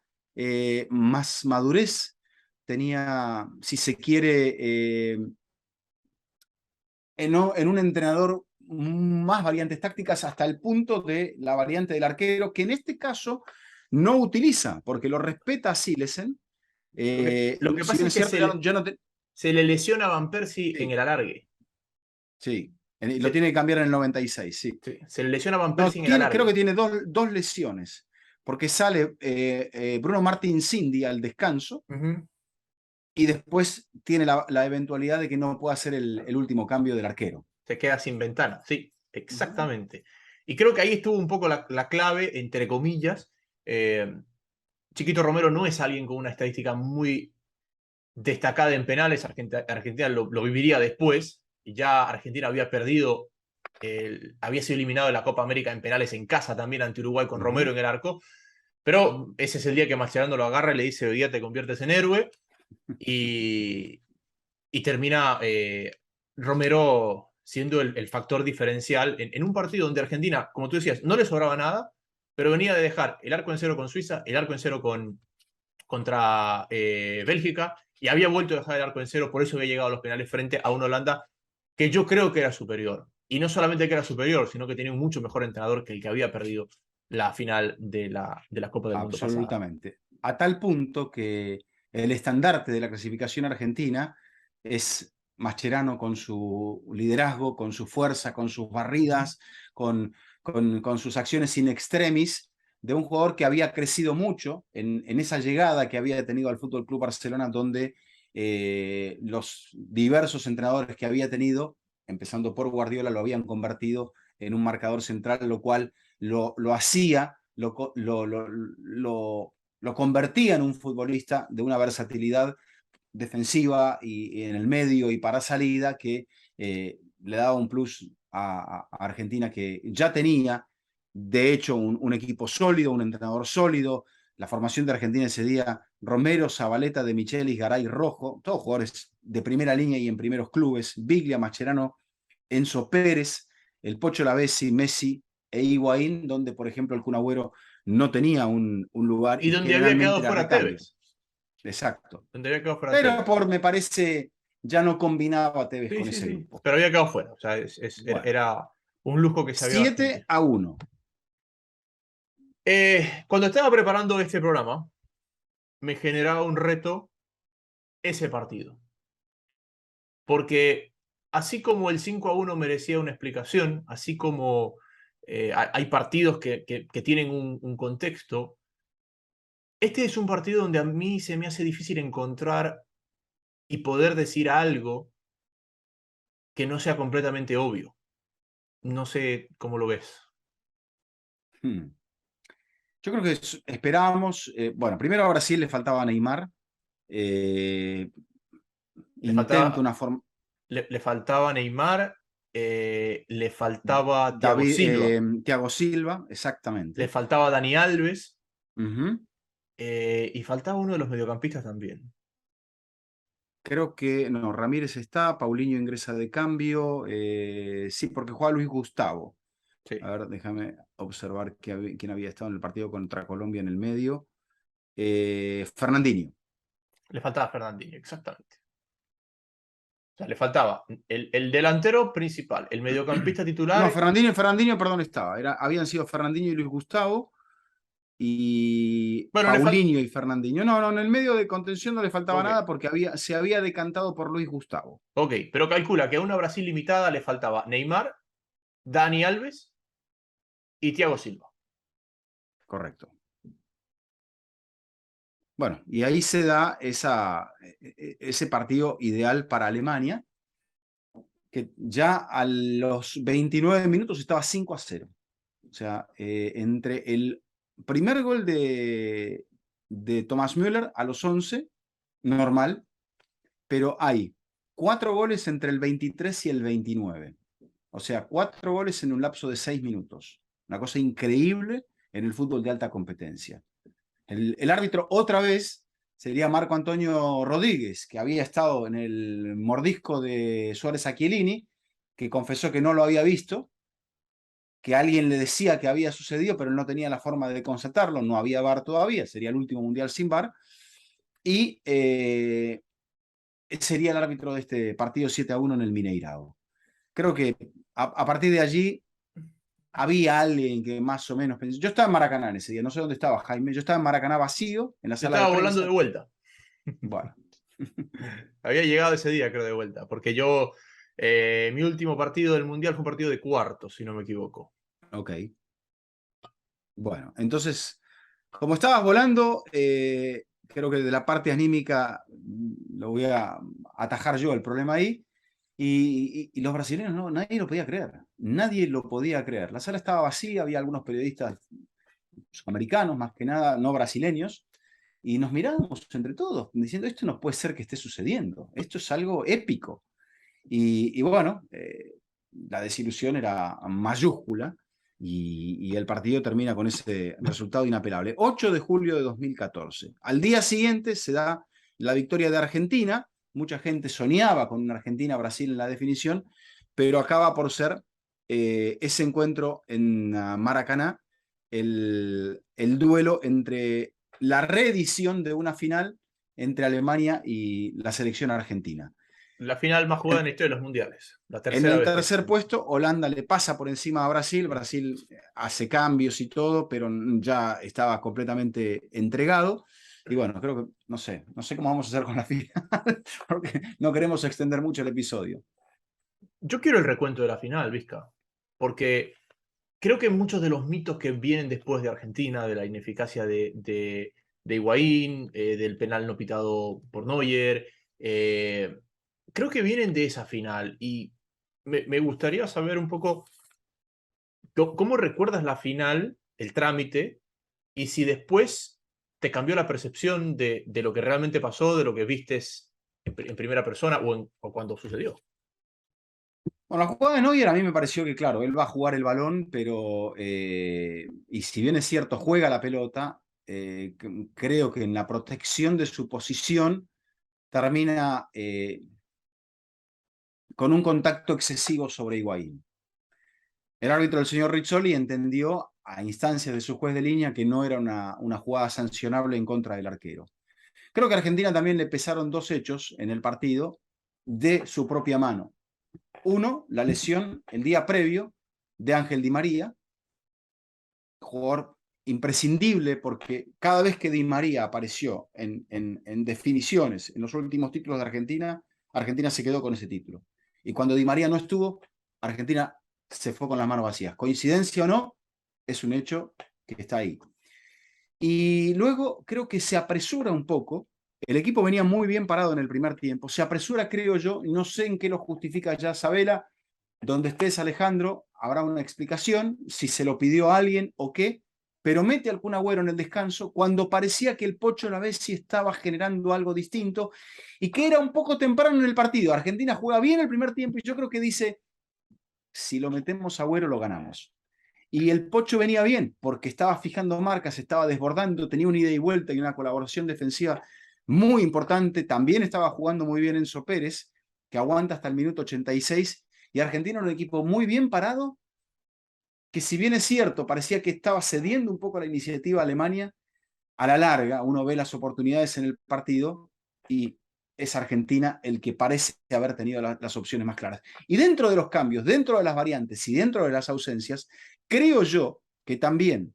más madurez, tenía, si se quiere, en un entrenador más variantes tácticas, hasta el punto de la variante del arquero, que en este caso no utiliza, porque lo respeta a Silesen. Lo que Si pasa bien es es que cierto, ya no te... se le lesiona a Van Persie en Sí, el alargue. sí. Y lo Se, tiene que cambiar en el 96, sí. se le lesiona a Van No, Persie en el creo que alargue. tiene dos lesiones, porque sale Bruno Martín Cindy al descanso Ujú. y después tiene la eventualidad de que no pueda hacer el último cambio del arquero. Se queda sin ventana, sí, Ujú. exactamente. Y creo que ahí estuvo un poco la clave, entre comillas. Eh, Chiquito Romero no es alguien con una estadística muy destacada en penales. Argentina lo viviría después. Y ya Argentina había perdido, había sido eliminado de la Copa América en penales en casa también ante Uruguay con Romero Ujú. en el arco. Pero ese es el día que Mascherano lo agarra y le dice: hoy día te conviertes en héroe. Y, y termina Romero siendo el factor diferencial en un partido donde Argentina, como tú decías, no le sobraba nada, pero venía de dejar el arco en cero con Suiza, el arco en cero contra Bélgica, y había vuelto a dejar el arco en cero, por eso había llegado a los penales frente a una Holanda que yo creo que era superior. Y no solamente que era superior, sino que tenía un mucho mejor entrenador que el que había perdido la final de la Copa del Mundo pasada. Absolutamente. A tal punto que el estandarte de la clasificación argentina es Mascherano con su liderazgo, con su fuerza, con sus barridas, con sus acciones in extremis, de un jugador que había crecido mucho en esa llegada que había tenido al Fútbol Club Barcelona, donde los diversos entrenadores que había tenido, empezando por Guardiola, lo habían convertido en un marcador central, lo cual lo hacía, lo convertía en un futbolista de una versatilidad defensiva y en el medio y para salida que le daba un plus a Argentina, que ya tenía, de hecho, un equipo sólido, un entrenador sólido. La formación de Argentina ese día: Romero, Zabaleta, De Michelis, Garay, Rojo, todos jugadores de primera línea y en primeros clubes, Biglia, Mascherano, Enzo Pérez, el Pocho Lavezzi, Messi e Higuaín, donde, por ejemplo, el Kun Agüero no tenía un lugar Y y donde había generalmente quedado era fuera recambio. Tevez. Exacto. Donde había quedado fuera Pero Tevez. me parece, ya no combinaba Tevez Sí, con sí, ese sí. grupo. Pero había quedado fuera. O sea, Bueno, era un lujo que se había dado 7-1. Cuando estaba preparando este programa, me generaba un reto ese partido. Porque así como el 5-1 merecía una explicación, así como hay partidos que tienen un contexto, este es un partido donde a mí se me hace difícil encontrar y poder decir algo que no sea completamente obvio. No sé cómo lo ves. Hmm. Yo creo que esperábamos, bueno, primero a Brasil le faltaba Neymar, eh, Le intenta faltaba, una forma, le faltaba Neymar, le faltaba Thiago David, Silva, Thiago Silva, le exactamente. faltaba Dani Alves, Ujú. y faltaba uno de los mediocampistas también. Creo que, no, Ramírez está, Paulinho ingresa de cambio, sí, porque juega Luis Gustavo. Sí, A ver, déjame observar quién había estado en el partido contra Colombia en el medio. Fernandinho. le faltaba Fernandinho, exactamente. O sea, le faltaba el delantero principal, el mediocampista No, titular. Fernandinho, perdón, estaba. Habían sido Fernandinho y Luis Gustavo y Bueno, Paulinho y Fernandinho. No, no, en el medio de contención no le faltaba Ok, nada porque se había decantado por Luis Gustavo. ok, pero calcula que a una Brasil limitada le faltaba Neymar, Dani Alves y Thiago Silva. Correcto. Bueno, y ahí se da ese partido ideal para Alemania, que ya a los 29 minutos estaba 5-0. O sea, entre el primer gol de Thomas Müller a los 11, normal, pero hay 4 goles entre el 23 y el 29. O sea, 4 goles en un lapso de 6 minutos. Una cosa increíble en el fútbol de alta competencia. El árbitro otra vez sería Marco Antonio Rodríguez, que había estado en el mordisco de Suárez a Chiellini, que confesó que no lo había visto, que alguien le decía que había sucedido, pero no tenía la forma de constatarlo, no había VAR todavía, sería el último mundial sin VAR, y sería el árbitro de este partido 7-1 en el Mineirao. Creo que a partir de allí había alguien que más o menos pensó. Yo estaba en Maracaná en ese día, no sé dónde estaba Jaime, yo estaba en Maracaná vacío, en la Yo sala de estaba volando de prensa. vuelta. Bueno. Había llegado ese día, creo, de vuelta, porque yo, mi último partido del Mundial fue un partido de cuartos, si no me equivoco. Ok. Bueno, entonces Como estabas volando, creo que de la parte anímica lo voy a atajar yo el problema ahí. Y los brasileños no, nadie lo podía creer. Nadie lo podía creer. La sala estaba vacía, había algunos periodistas americanos, más que nada, no brasileños, y nos mirábamos entre todos, diciendo, esto no puede ser que esté sucediendo, esto es algo épico. Y bueno, la desilusión era mayúscula y el partido termina con ese resultado inapelable. 8 de julio de 2014. Al día siguiente se da la victoria de Argentina. Mucha gente soñaba con una Argentina-Brasil en la definición, pero acaba por ser ese encuentro en Maracaná, el duelo entre la reedición de una final entre Alemania y la selección argentina. La final más jugada en la historia de los mundiales. La En tercera el vez que tercer puesto, Holanda le pasa por encima a Brasil. Brasil hace cambios y todo, pero ya estaba completamente entregado. Y bueno, creo que, no sé cómo vamos a hacer con la final, porque no queremos extender mucho el episodio. Yo quiero el recuento de la final, Vizca, porque creo que muchos de los mitos que vienen después de Argentina, de la ineficacia de Higuaín, del penal no pitado por Neuer, creo que vienen de esa final. Y me gustaría saber un poco cómo recuerdas la final, el trámite, y si después te cambió la percepción de lo que realmente pasó, de lo que vistes en primera persona o cuando sucedió. Bueno, la jugada de Neuer a mí me pareció que, claro, él va a jugar el balón, pero, y si bien es cierto, juega la pelota, creo que en la protección de su posición termina con un contacto excesivo sobre Higuaín. El árbitro, el señor Rizzoli, entendió a instancias de su juez de línea que no era una jugada sancionable en contra del arquero. Creo que a Argentina también le pesaron dos hechos en el partido de su propia mano. Uno, la lesión el día previo de Ángel Di María, jugador imprescindible porque cada vez que Di María apareció en definiciones en los últimos títulos de Argentina, Argentina se quedó con ese título. Y cuando Di María no estuvo, Argentina se fue con las manos vacías. Coincidencia o no, es un hecho que está ahí. Y luego creo que se apresura un poco. El equipo venía muy bien parado en el primer tiempo. Se apresura, creo yo, no sé en qué lo justifica ya Sabela. Donde estés, Alejandro, habrá una explicación, si se lo pidió a alguien o qué, pero mete al Kun Agüero en el descanso cuando parecía que el Pocho Lavezzi estaba generando algo distinto y que era un poco temprano en el partido. Argentina juega bien el primer tiempo y yo creo que dice, si lo metemos a Agüero lo ganamos. Y el Pocho venía bien porque estaba fijando marcas, estaba desbordando, tenía una ida y vuelta y una colaboración defensiva muy importante. También estaba jugando muy bien Enzo Pérez, que aguanta hasta el minuto 86. Y Argentina era un equipo muy bien parado, que si bien es cierto, parecía que estaba cediendo un poco la iniciativa a Alemania, a la larga uno ve las oportunidades en el partido y es Argentina el que parece haber tenido las opciones más claras. Y dentro de los cambios, dentro de las variantes y dentro de las ausencias, creo yo que también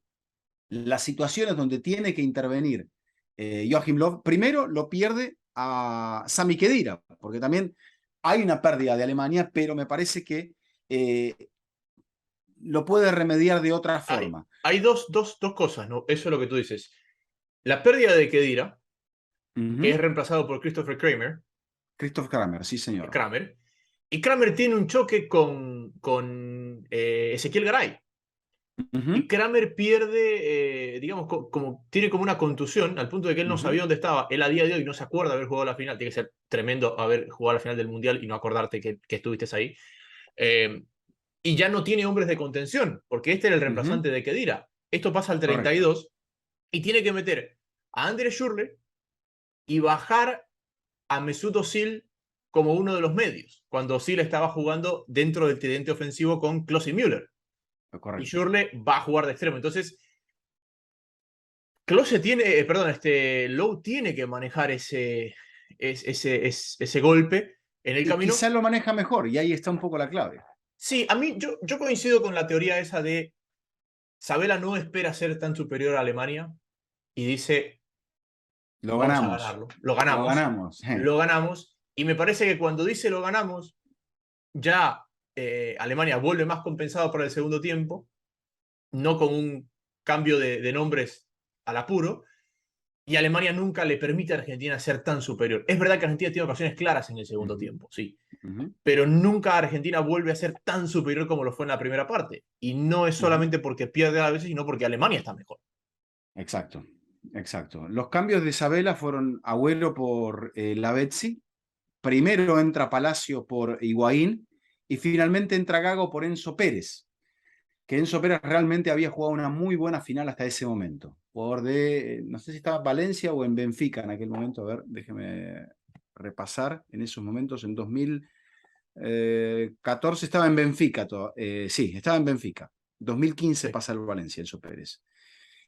las situaciones donde tiene que intervenir Joachim Löw, primero lo pierde a Sami Khedira, porque también hay una pérdida de Alemania, pero me parece que lo puede remediar de otra forma. Hay dos cosas, ¿no? Eso es lo que tú dices. La pérdida de Kedira, que es reemplazado por Christopher Christoph Kramer, sí señor. Kramer, y Kramer tiene un choque con Ezequiel Garay. Y Kramer pierde, digamos, tiene como una contusión, al punto de que él no sabía dónde estaba. Él a día de hoy no se acuerda de haber jugado la final. Tiene que ser tremendo haber jugado la final del Mundial y no acordarte que estuviste ahí. Y ya no tiene hombres de contención, porque este era el reemplazante de Kedira. Esto pasa al Correcto. 32 y tiene que meter a André Schürrle y bajar a Mesut Özil como uno de los medios, cuando Özil estaba jugando dentro del tridente ofensivo con Klose y Müller. Y Correcto. Schürrle va a jugar de extremo. Entonces, Klose tiene, perdón, Lowe tiene que manejar ese golpe en el Y camino. quizá lo maneja mejor, y ahí está un poco la clave. Sí, a mí yo coincido con la teoría esa de Sabela no espera ser tan superior a Alemania y dice, Lo vamos a ganamos. ganarlo. Lo ganamos. Lo ganamos. Y me parece que cuando dice lo ganamos, ya Alemania vuelve más compensado para el segundo tiempo, no con un cambio de nombres al apuro, y Alemania nunca le permite a Argentina ser tan superior. Es verdad que Argentina tiene ocasiones claras en el segundo tiempo, sí, pero nunca Argentina vuelve a ser tan superior como lo fue en la primera parte. Y no es solamente porque pierde a veces, sino porque Alemania está mejor. Exacto, exacto. Los cambios de Isabela fueron Agüero por Lavezzi, primero entra Palacio por Higuaín y finalmente entra Gago por Enzo Pérez, que Enzo Pérez realmente había jugado una muy buena final hasta ese momento. Jugador de, no sé si estaba en Valencia o en Benfica en aquel momento, a ver, déjeme repasar, en esos momentos, en 2014 estaba en Benfica, sí, estaba en Benfica. 2015 Sí. pasa al Valencia, Enzo Pérez.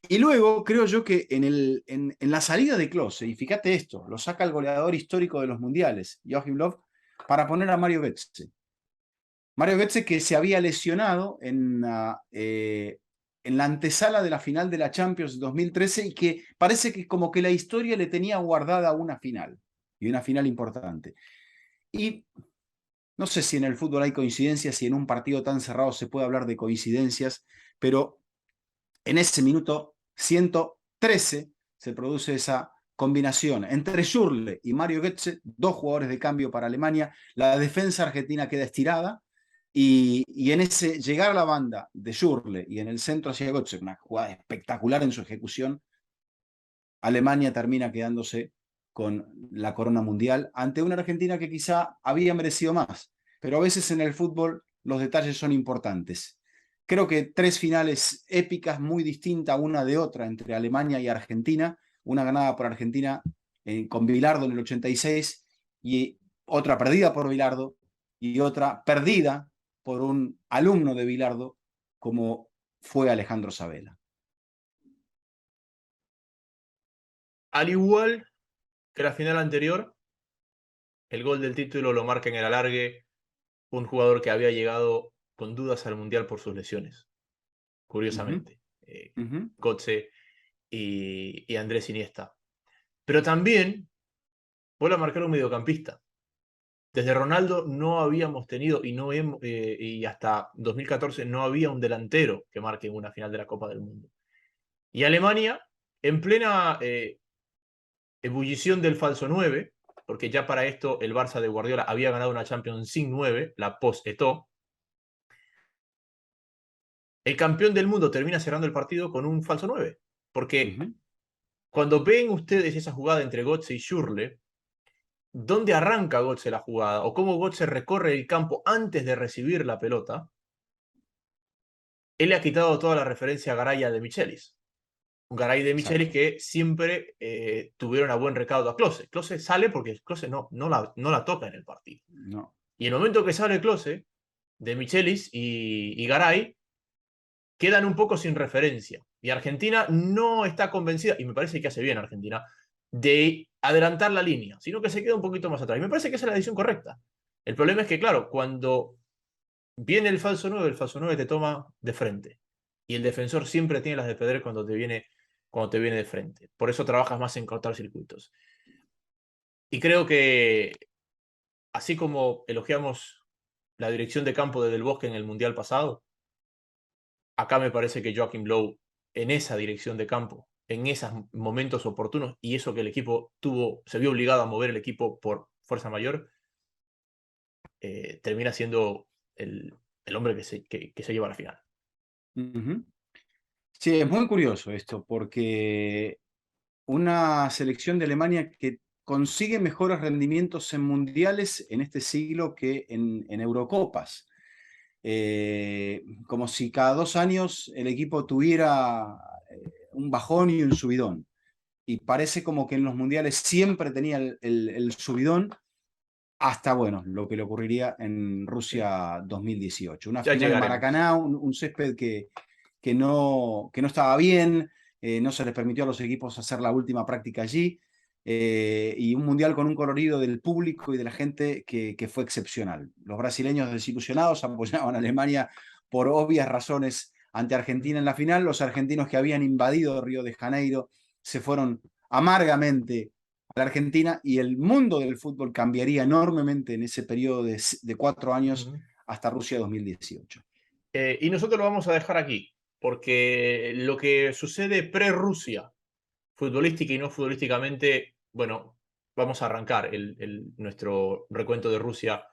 Y luego creo yo que en la salida de Klose, y fíjate esto, lo saca el goleador histórico de los mundiales, Joachim Löw, para poner a Mario Götze. Mario Götze que se había lesionado en la antesala de la final de la Champions 2013 y que parece que como que la historia le tenía guardada una final, y una final importante. Y no sé si en el fútbol hay coincidencias, si en un partido tan cerrado se puede hablar de coincidencias, pero en ese minuto 113 se produce esa combinación entre Schürrle y Mario Götze, dos jugadores de cambio para Alemania. La defensa argentina queda estirada y en ese llegar a la banda de Schürrle y en el centro hacia Götze, una jugada espectacular en su ejecución, Alemania termina quedándose con la corona mundial ante una Argentina que quizá había merecido más. Pero a veces en el fútbol los detalles son importantes. Creo que tres finales épicas muy distintas una de otra entre Alemania y Argentina. Una ganada por Argentina con Bilardo en el 86 y otra perdida por Bilardo y otra perdida por un alumno de Bilardo como fue Alejandro Sabela. Al igual que la final anterior, el gol del título lo marca en el alargue un jugador que había llegado con dudas al Mundial por sus lesiones, curiosamente. Götze y Andrés Iniesta. Pero también vuelve a marcar un mediocampista. Desde Ronaldo no habíamos tenido y hasta 2014 no había un delantero que marque en una final de la Copa del Mundo. Y Alemania, en plena ebullición del falso 9, porque ya para esto el Barça de Guardiola había ganado una Champions sin 9, la post-Eto'o, el campeón del mundo termina cerrando el partido con un falso 9. Porque cuando ven ustedes esa jugada entre Götze y Schürrle, ¿dónde arranca Götze la jugada? O cómo Götze recorre el campo antes de recibir la pelota. Él le ha quitado toda la referencia a Garay de Michelis. Un Garay de Michelis Exacto. que siempre tuvieron a buen recaudo a Klose. Klose sale porque Klose no la toca en el partido. No. Y el momento que sale Klose, de Michelis y Garay, quedan un poco sin referencia. Y Argentina no está convencida, y me parece que hace bien Argentina, de adelantar la línea, sino que se queda un poquito más atrás. Y me parece que esa es la decisión correcta. El problema es que, claro, cuando viene el falso 9 te toma de frente. Y el defensor siempre tiene las de perder cuando te viene de frente. Por eso trabajas más en cortar circuitos. Y creo que, así como elogiamos la dirección de campo de Del Bosque en el Mundial pasado, acá me parece que Joachim Löw, en esa dirección de campo, en esos momentos oportunos, y eso que el equipo se vio obligado a mover el equipo por fuerza mayor, termina siendo el hombre que se lleva a la final. Sí, es muy curioso esto, porque una selección de Alemania que consigue mejores rendimientos en mundiales en este siglo que en Eurocopas. Como si cada 2 años el equipo tuviera un bajón y un subidón. Y parece como que en los mundiales siempre tenía el subidón hasta, bueno, lo que le ocurriría en Sí. Rusia 2018. Una Ya final en llegaremos. Maracaná, un césped que no estaba bien, no se les permitió a los equipos hacer la última práctica allí, y un mundial con un colorido del público y de la gente que fue excepcional. Los brasileños desilusionados apoyaban a Alemania por obvias razones ante Argentina en la final, los argentinos que habían invadido Río de Janeiro se fueron amargamente a la Argentina y el mundo del fútbol cambiaría enormemente en ese periodo de 4 años hasta Rusia 2018. Y nosotros lo vamos a dejar aquí, porque lo que sucede pre-Rusia futbolística y no futbolísticamente, bueno, vamos a arrancar nuestro recuento de Rusia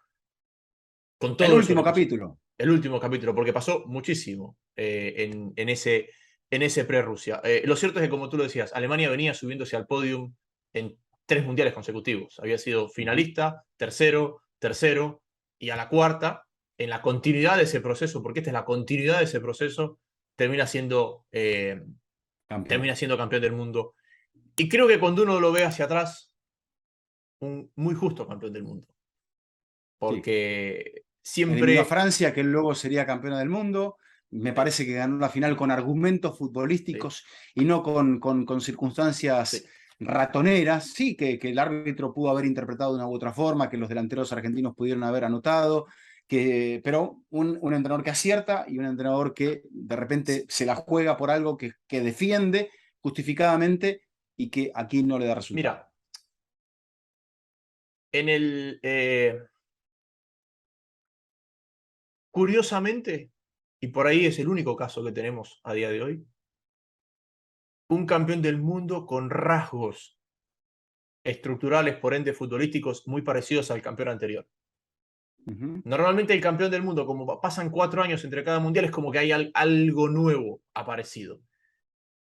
con El todo lo último que pasó. capítulo. El último capítulo, porque pasó muchísimo en ese pre-Rusia. Lo cierto es que, como tú lo decías, Alemania venía subiéndose al podium en 3 mundiales consecutivos. Había sido finalista, tercero, tercero, y a la cuarta, en la continuidad de ese proceso, porque esta es la continuidad de ese proceso, termina siendo, Campeón. termina siendo campeón del mundo. Y creo que cuando uno lo ve hacia atrás, un muy justo campeón del mundo, Sí. porque Eliminó a siempre... Francia, que luego sería campeona del mundo. Me eh, parece que ganó la final con argumentos sí, futbolísticos y no con circunstancias sí. ratoneras. Sí, que el árbitro pudo haber interpretado de una u otra forma, que los delanteros argentinos pudieron haber anotado, pero un entrenador que acierta y un entrenador que de repente se la juega por algo que defiende justificadamente y que aquí no le da resultado. Mira, en el, curiosamente, y por ahí es el único caso que tenemos a día de hoy, un campeón del mundo con rasgos estructurales, por ende futbolísticos, muy parecidos al campeón anterior. Ujú. Normalmente el campeón del mundo, como pasan 4 años entre cada mundial, es como que hay algo nuevo aparecido.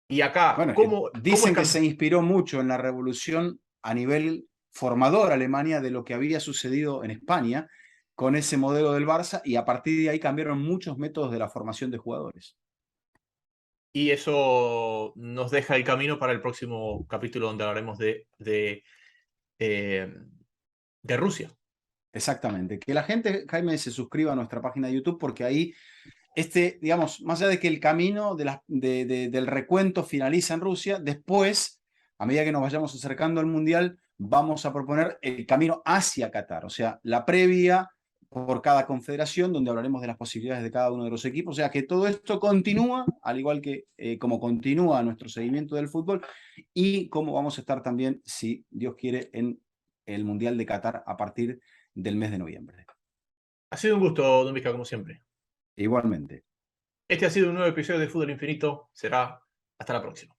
Y acá, Bueno, ¿cómo es dicen que campeón? se inspiró mucho en la revolución a nivel formador Alemania de lo que había sucedido en España con ese modelo del Barça y a partir de ahí cambiaron muchos métodos de la formación de jugadores. Y eso nos deja el camino para el próximo capítulo donde hablaremos eh, de Rusia. Exactamente. Que la gente, Jaime, se suscriba a nuestra página de YouTube porque ahí digamos, más allá de que el camino del recuento finaliza en Rusia, después, a medida que nos vayamos acercando al Mundial, vamos a proponer el camino hacia Qatar, o sea, la previa por cada confederación, donde hablaremos de las posibilidades de cada uno de los equipos, o sea, que todo esto continúa, al igual que como continúa nuestro seguimiento del fútbol, y cómo vamos a estar también, si Dios quiere, en el Mundial de Qatar a partir del mes de noviembre. Ha sido un gusto, Don Vizca, como siempre. Igualmente. Este ha sido un nuevo episodio de Fútbol Infinito. Será hasta la próxima.